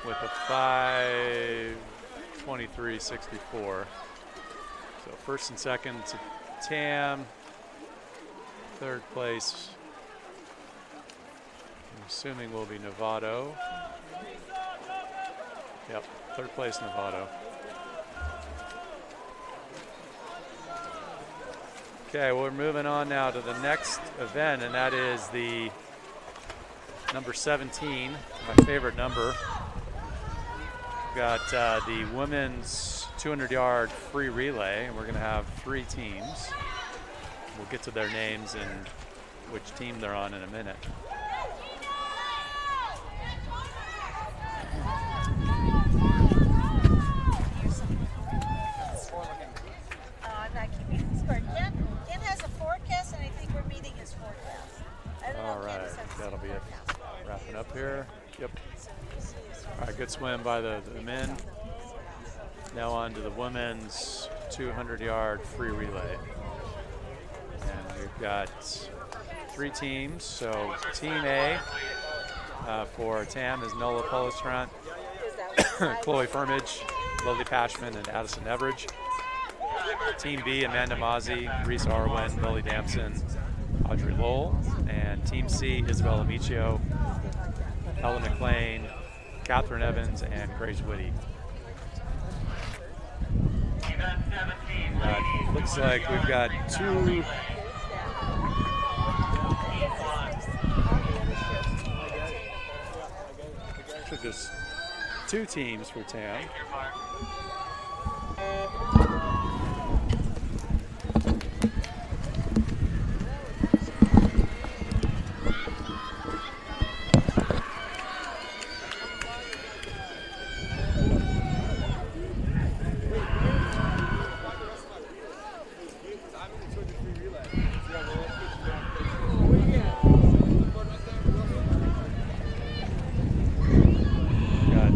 With a 5:23.64. So first and second to Tam. Third place, I'm assuming, will be Novato. Yep, third place Novato. Okay, we're moving on now to the next event, and that is the number 17, my favorite number. We've got the women's 200-yard free relay, and we're going to have 3 teams. We'll get to their names and which team they're on in a minute. I'm not keeping score. Ken has a forecast, and I think we're meeting his forecast. I don't know All if Ken right, has a that'll be it. forecast. Wrapping up here. Yep. So we'll see his All right, good swim by the men. Now on to the women's 200-yard free relay. And we've got 3 teams. So Team A for Tam is Nola Polestrant, Chloe Firmage, Lily Pashman, and Addison Everidge. Team B, Amanda Mazzi, Reese Arwen, Lily Damson, Audrey Lowell. And Team C, Isabella Michio, Ella McLean, Catherine Evans, and Grace Whitty. Looks like we've got 2 just 2 teams for Tam.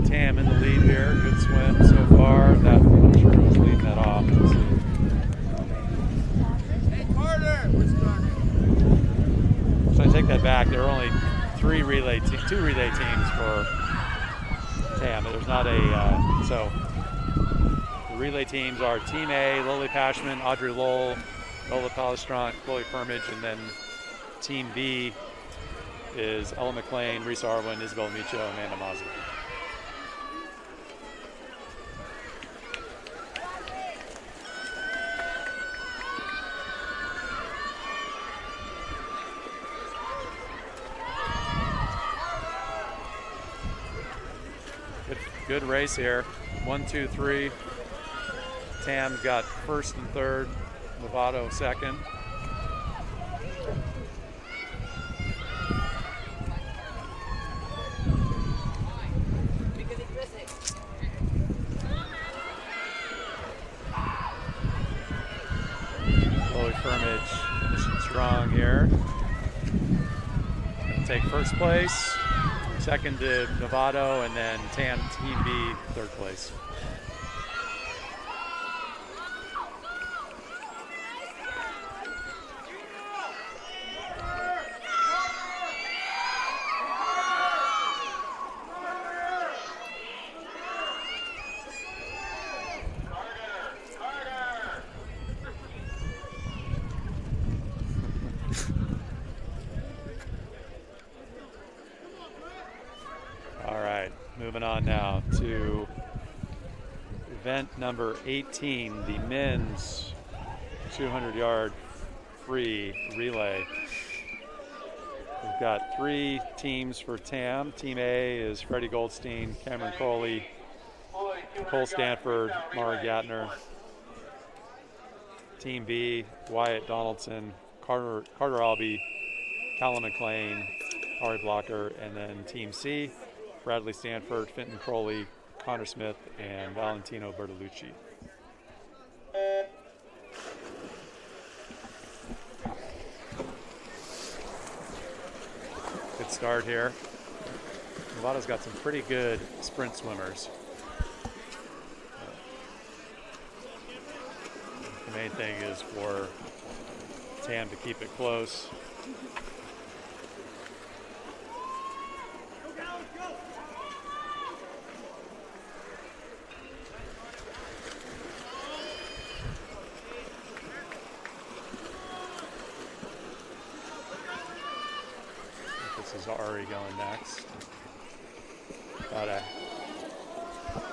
Tam in the lead here. Good swim so far. That, I'm sure was leading that off. Let's see. So I take that back. There are only 2 relay teams for Tam. There's not a so the relay teams are Team A, Lily Pashman, Audrey Lowell, Nola Polestrant, Chloe Firmage, and then Team B is Ella McLean, Reese Arwen, Isabel Micho, Amanda Mazzi. Good race here. 1, 2, 3. Tam's got first and third. Novato second. Chloe Firmage finishing strong here. Gonna take first place. Second to Novato, and then Tam Team B, third place. Moving on now to event number 18, the men's 200-yard free relay. We've got 3 teams for TAM. Team A is Freddie Goldstein, Cameron Crowley, Cole Stanford, Mara Gatner. Team B, Wyatt Donaldson, Carter Albee, Callum McLean, Ari Blocker, and then Team C, Bradley Stanford, Fenton Crowley, Connor Smith, and Valentino Bertolucci. Good start here. Novato's got some pretty good sprint swimmers. The main thing is for TAM to keep it close. This is Ari going next. About a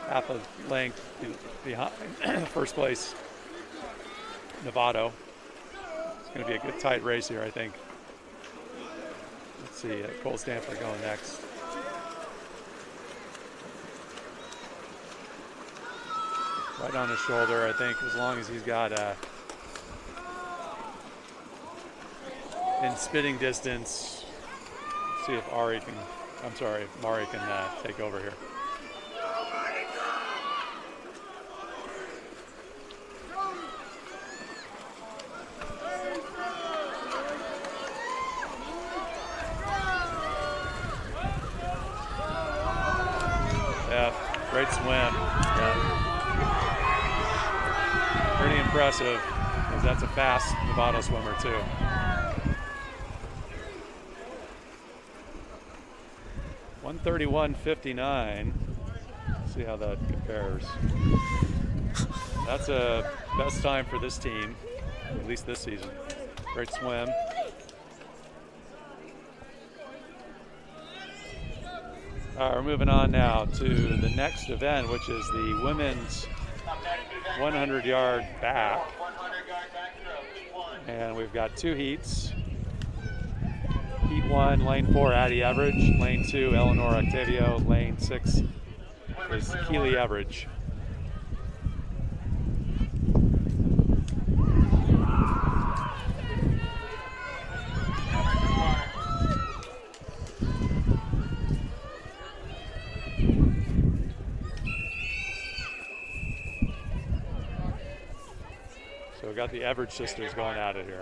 half a length behind first place Novato. It's going to be a good tight race here, I think. Let's see, Cole Stanford going next. Right on his shoulder, I think, as long as he's got in spitting distance. See if Mari can take over here. Yeah, great swim. Yeah. Pretty impressive, because that's a fast Novato swimmer too. (1:31.59). See how that compares. That's a best time for this team, at least this season. Great swim. All right, we're moving on now to the next event, which is the women's 100-yard back. And we've got 2 heats. Heat 1, lane 4, Addie Everidge. Lane 2, Eleanor Octavio. Lane 6 is Keely Everidge. So we got the Everidge sisters going at it here.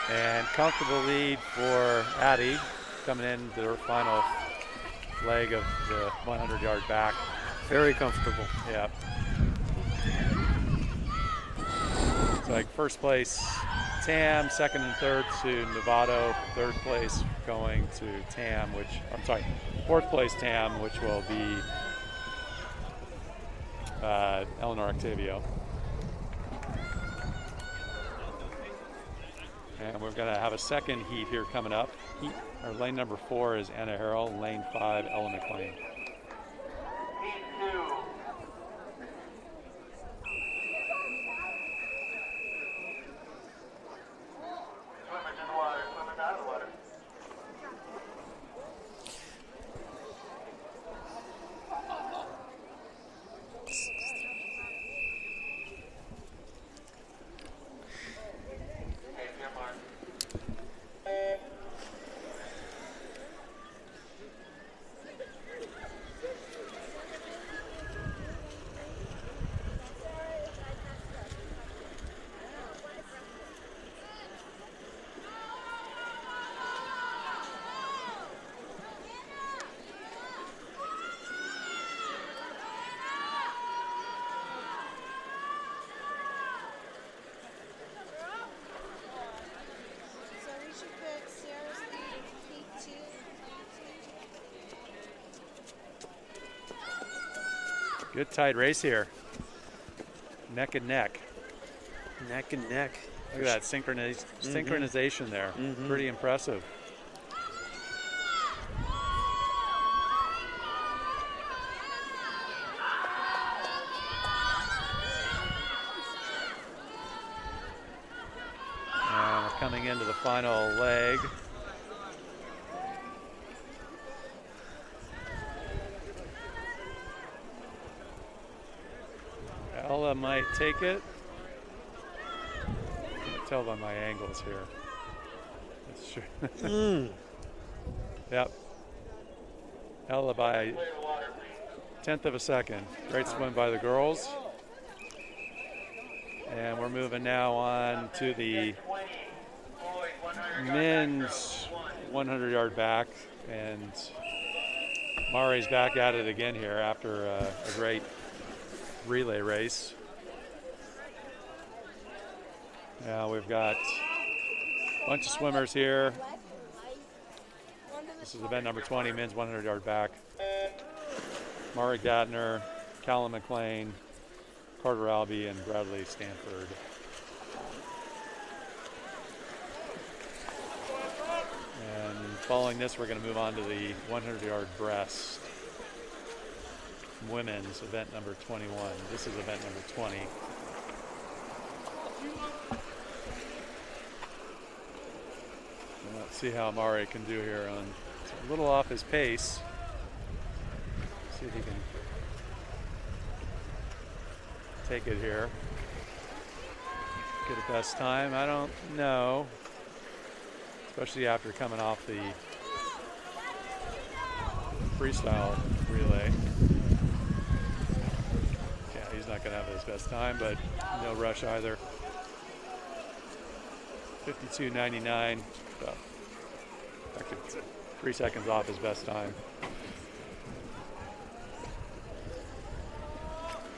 And comfortable lead for Addie coming into her final leg of the 100-yard back. Very comfortable. Yeah. It's like first place TAM, second and third to Novato, third place going to TAM, fourth place TAM, which will be Eleanor Octavio. And we're going to have a second heat here coming up. Lane number 4 is Anna Harrell. Lane 5, Ella McLean. Heat 2. Swimmers in the water, swimmers out of the water. Hey, your mark. Good tight race here. Neck and neck. Neck and neck. Look at that synchronization there. Pretty impressive. And we're coming into the final leg. Ella might take it. Can't tell by my angles here. That's true. Yep. Ella by 1/10 of a second. Great swim by the girls. And we're moving now on to the men's 100-yard back. And Mari's back at it again here after a great relay race. Now we've got a bunch of swimmers here. This is event number 20, men's 100-yard back. Mari Gatner, Callum McLean, Carter Albee, and Bradley Stanford. And following this, we're going to move on to the 100-yard breast. Women's event number 21. This is event number 20. And let's see how Mari can do here. It's a little off his pace. See if he can take it here. Get a best time. I don't know. Especially after coming off the freestyle relay. Not going to have his best time, but no rush either. 52.99, about 3 seconds off his best time.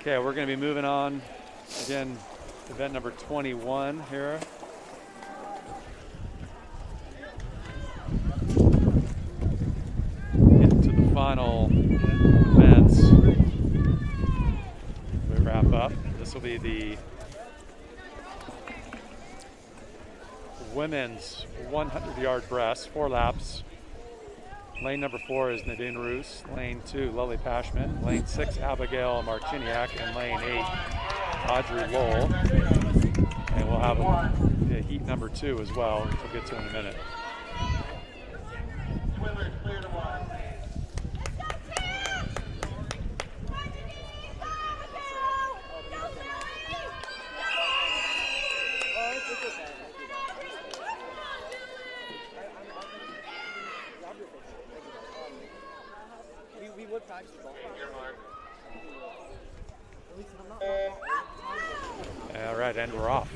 Okay, we're going to be moving on. Again, event number 21 here. Get to the final events. Wrap up. This will be the women's 100-yard breast, 4 laps. Lane number 4 is Nadine Roos. Lane 2, Lily Pashman. Lane 6, Abigail Marciniak. And lane 8, Audrey Lowell. And we'll have a heat number 2 as well, which we'll get to in a minute. Swimmers clear to one. All right, and we're off.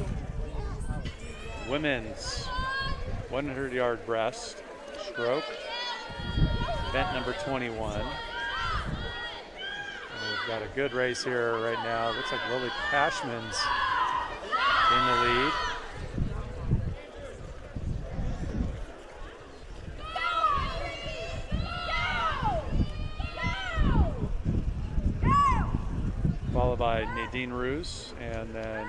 Women's 100-yard breast stroke, event number 21. And we've got a good race here right now. Looks like Lily Pashman's in the lead. Followed by Nadine Roos, and then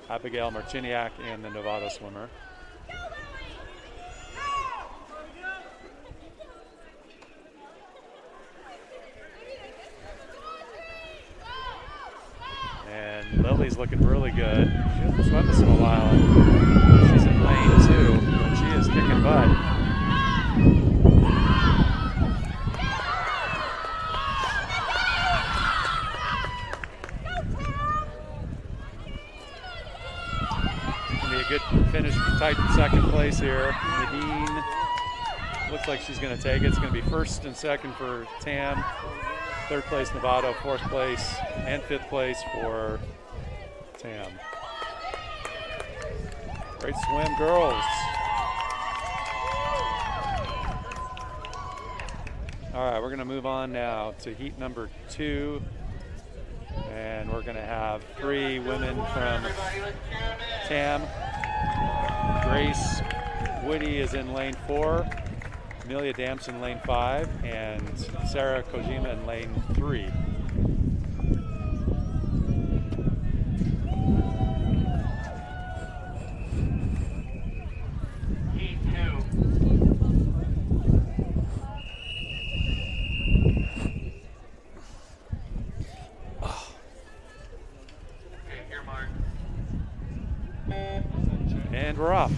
Abigail Marciniak and the Novato swimmer. And Lily's looking really good. She hasn't swum this in a while. She's in lane 2, but she is kicking butt. Good finish, tight second place here. Nadine looks like she's going to take it. It's going to be first and second for Tam, third place Novato, fourth place and fifth place for Tam. Great swim, girls. All right, we're going to move on now to heat number 2. And we're going to have 3 women from Tam. Grace Woody is in lane 4, Amelia Damson lane 5, and Sarah Kojima in lane 3. And we're off.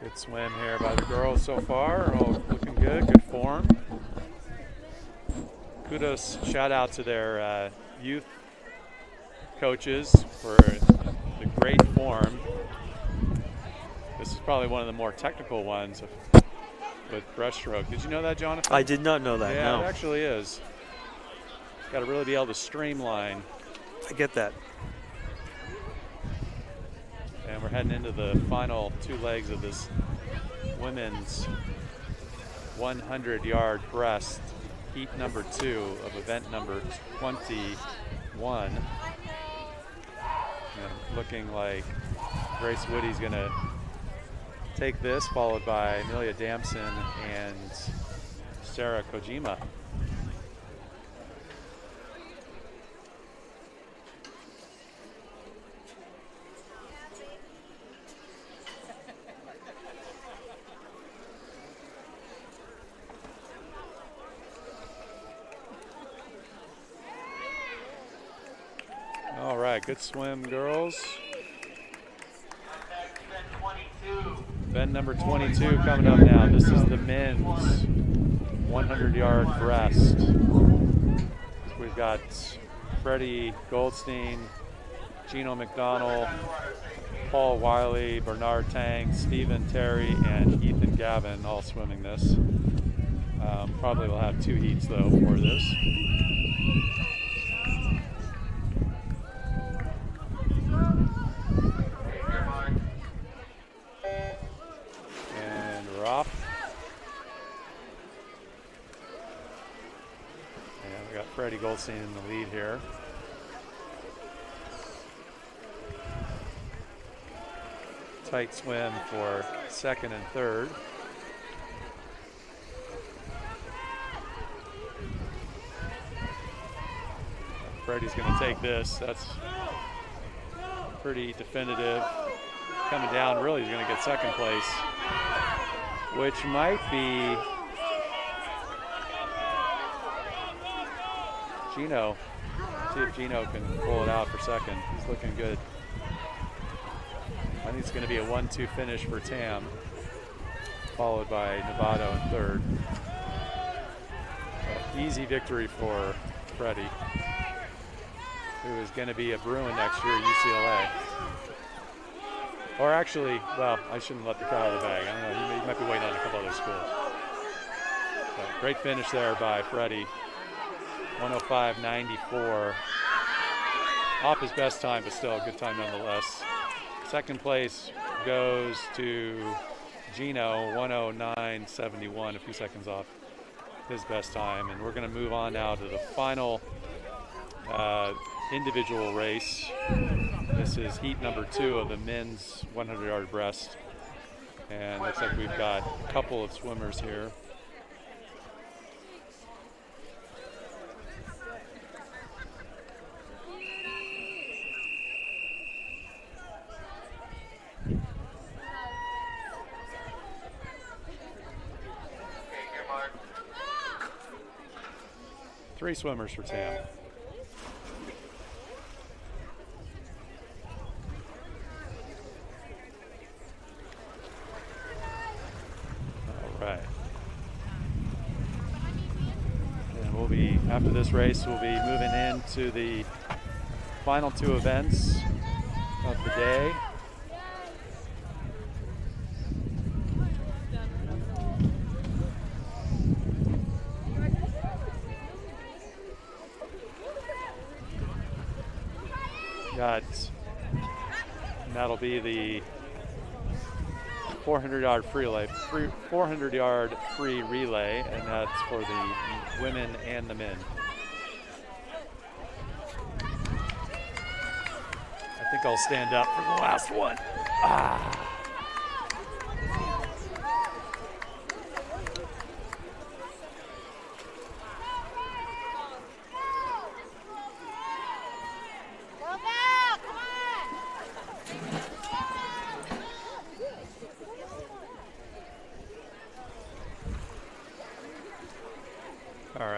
Good swim here by the girls so far. All looking good, good form. Kudos, shout out to their youth coaches for the great form. This is probably one of the more technical ones with breaststroke. Did you know that, Jonathan? I did not know that, Yeah, no. it actually is. Got to really be able to streamline. I get that. And we're heading into the final two legs of this women's 100-yard breast, heat number 2 of event number 21. And looking like Grace Woody's going to take this, followed by Amelia Damson and Sarah Kojima. All right, good swim, girls. Event number 22 coming up now. This is the men's 100-yard breast. We've got Freddie Goldstein, Gino McDonald, Paul Wiley, Bernard Tang, Stephen Terry, and Ethan Gavin all swimming this. Probably will have 2 heats though for this. And we're off. And we got Freddie Goldstein in the lead here. Tight swim for second and third. Freddie's going to take this. That's pretty definitive. Coming down, really, he's going to get second place, which might be Gino. See if Gino can pull it out for second. He's looking good. I think it's going to be a 1-2 finish for Tam, followed by Novato in third. Easy victory for Freddie, who is going to be a Bruin next year at UCLA. Or actually, well, I shouldn't let the cat out of the bag. I don't know, he might be waiting on a couple other schools. But great finish there by Freddie. 105.94. Off his best time, but still a good time nonetheless. Second place goes to Gino, 109.71, a few seconds off his best time. And we're going to move on now to the final individual race. This is heat number 2 of the men's 100-yard breast. And looks like we've got a couple of swimmers here. Three swimmers for Tam. All right. And we'll be, after this race, we'll be moving into the final 2 events of the day. And that'll be the 400-yard free relay, 400-yard free relay, and that's for the women and the men. I think I'll stand up for the last one.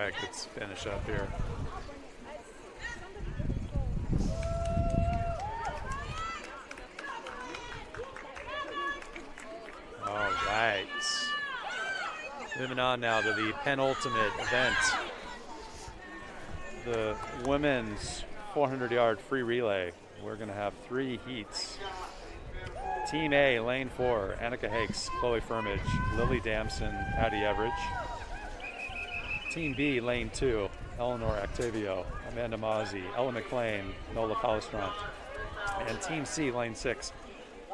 right, good finish up here. All right. Moving on now to the penultimate event. The women's 400-yard free relay. We're going to have 3 heats. Team A, lane 4, Annika Hakes, Chloe Firmage, Lily Damson, Addie Everidge. Team B, lane 2, Eleanor Octavio, Amanda Mazzi, Ella McLean, Nola Palestrant. And Team C, lane 6,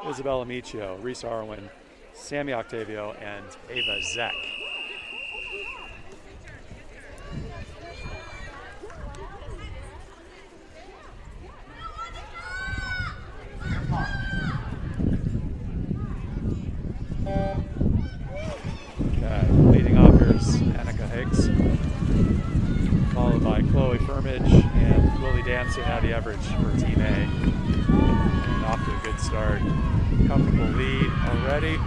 Isabella Michio, Reese Arwin, Sammy Octavio, and Ava Zek. Okay, leading off here is Annika Higgs, followed by Chloe Firmage and Lily Damson, Addie Everidge for Team A. And off to a good start. Comfortable lead already.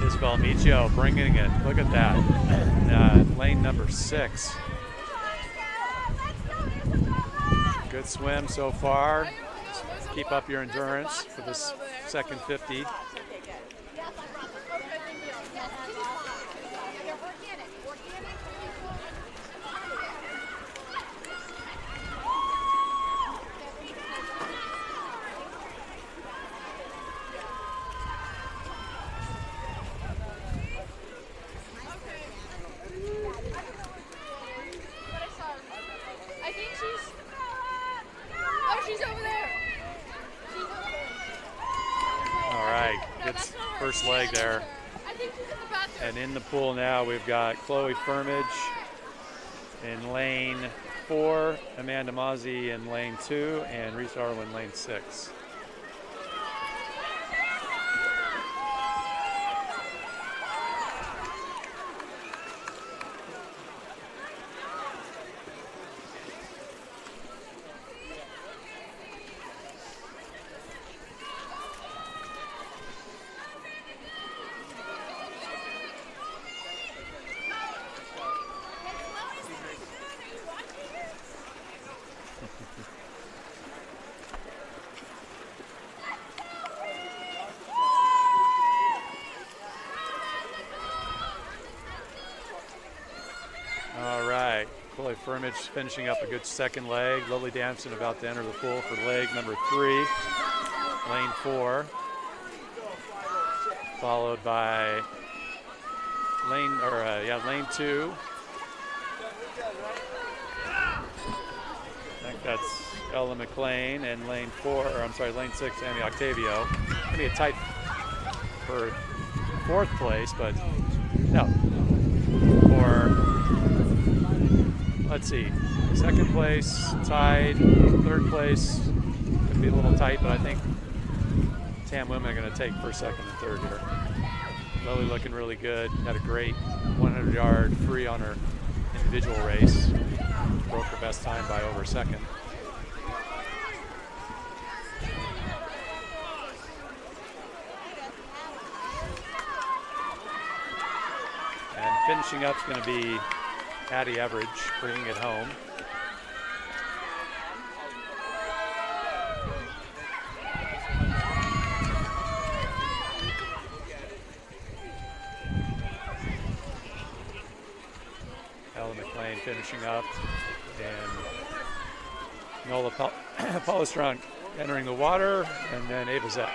Isabel Michio bringing it. Look at that. Lane number 6. Good swim so far. Keep up your endurance for this second 50. She's over there. All right, good first leg there. I think she's in the bathroom. And in the pool now, we've got Chloe Firmage in lane 4, Amanda Mazzi in lane 2, and Reese Arwin lane 6. Chloe Firmage finishing up a good second leg. Lily Damson about to enter the pool for leg number 3, lane 4. Followed by lane 2. I think that's Ella McLean, and lane 6, Sammy Octavio. Gonna be a tight for 4th place, but no. Let's see, 2nd place tied, 3rd place could be a little tight, but I think TAM women are going to take 1st, 2nd, and 3rd here. Lily looking really good. Had a great 100-yard free on her individual race. Broke her best time by over a second. And finishing up is going to be Addie Everidge, bringing it home. Ella McLean finishing up, and Nola Palestrant entering the water, and then Ava Zek.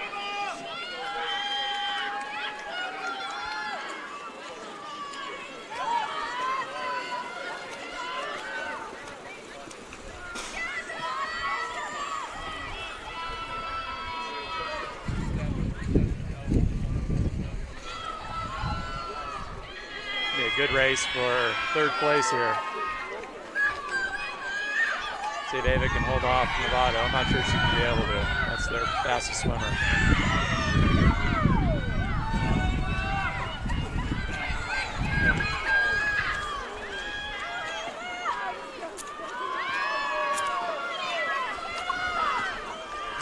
Good race for 3rd place here. See if Ava can hold off Novato. I'm not sure she can be able to. That's their fastest swimmer.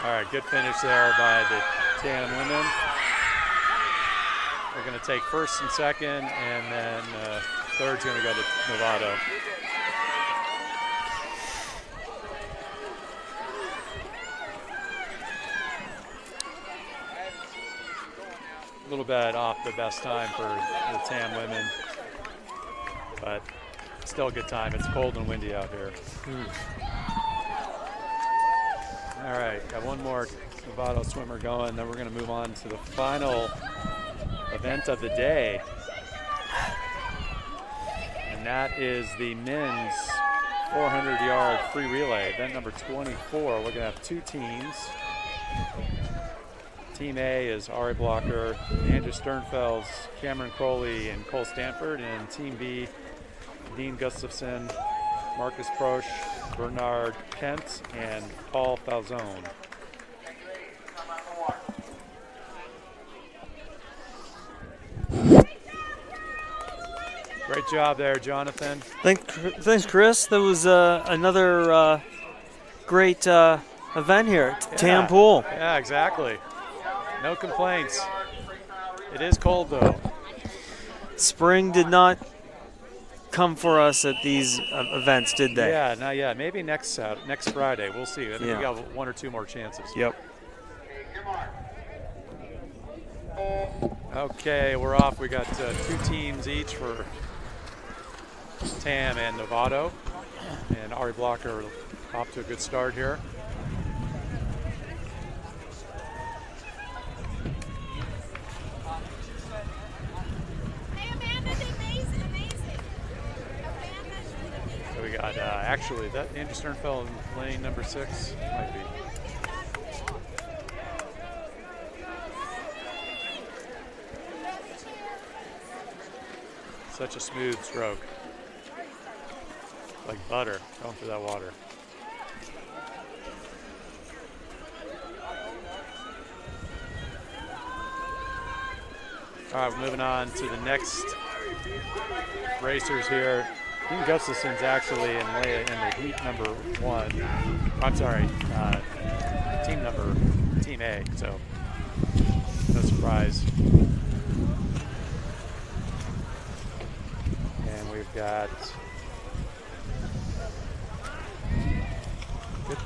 All right, good finish there by the TAM women. They're going to take first and second, and then third's going to go to Novato. A little bit off the best time for the TAM women, but still a good time. It's cold and windy out here. All right, got one more Novato swimmer going, then we're going to move on to the final event of the day. And that is the men's 400-yard free relay, event number 24. We're going to have two teams. Team A is Ari Blocker, Andrew Sternfels, Cameron Crowley, and Cole Stanford. And Team B, Dean Gustafson, Marcus Prosch, Bernard Kent, and Paul Falzone. Great job there, Jonathan. Thanks, Chris. That was another great event here at TAM Pool. Yeah, exactly. No complaints. It is cold, though. Spring did not come for us at these events, did they? Yeah, not yet. Maybe next Friday. We'll see. I think Yeah. we got one or two more chances. Yep. Okay, we're off. We got two teams each for TAM and Novato. And Ari Blocker off to a good start here. So we got actually that Andrew Sternfeld in lane number 6 might be. Such a smooth stroke. Like butter going through that water. All right, we're moving on to the next racers here. Dean Gustafson's actually in the heat number 1. I'm sorry, Team A, so no surprise. And we've got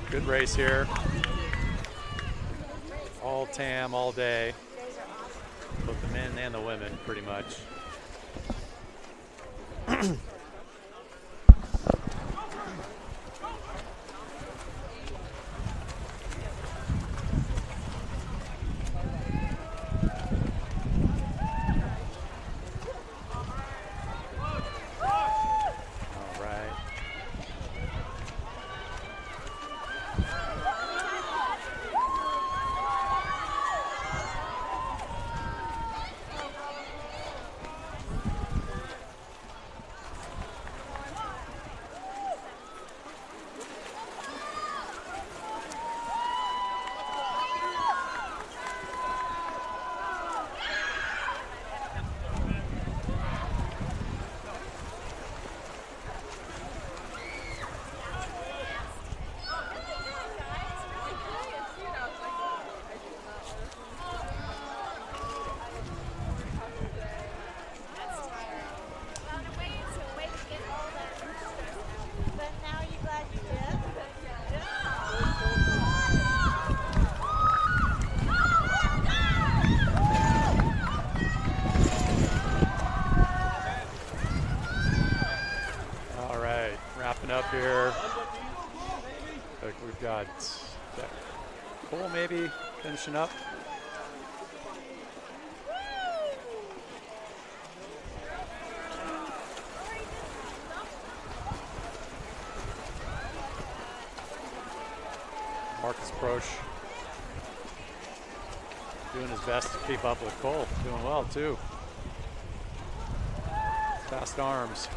good race here. All TAM all day. Both the men and the women, pretty much. Up here, like we've got Cole maybe finishing up. Marcus Prosch doing his best to keep up with Cole, doing well too. Fast arms.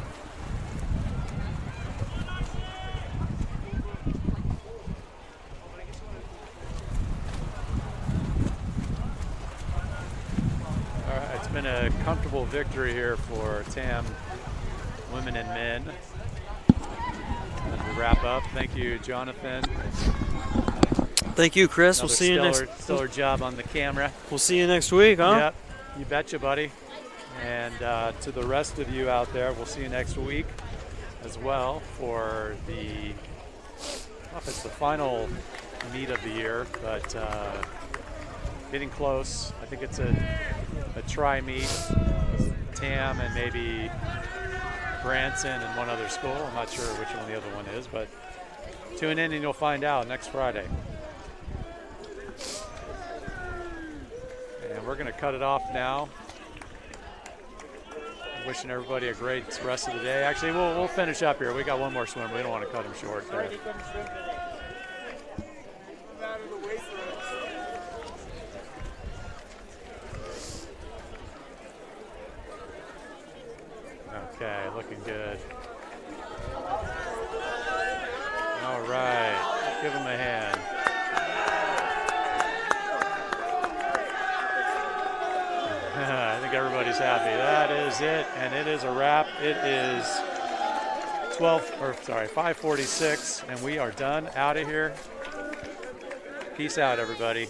Been a comfortable victory here for TAM women and men. And to wrap up, thank you, Jonathan. Thank you, Chris. Another we'll see you next. Stellar job on the camera. We'll see you next week, huh? Yep. You betcha, buddy. And to the rest of you out there, we'll see you next week as well for the, I don't know if it's the final meet of the year, but getting close. I think it's a tri-meet, TAM and maybe Branson and one other school. I'm not sure which one the other one is, but tune in and you'll find out next Friday. And we're going to cut it off now. Wishing everybody a great rest of the day. Actually, we'll finish up here. We got one more swim. We don't want to cut him short there. Okay, looking good. All right, give him a hand. I think everybody's happy. That is it, and it is a wrap. It is 5:46, and we are done out of here. Peace out, everybody.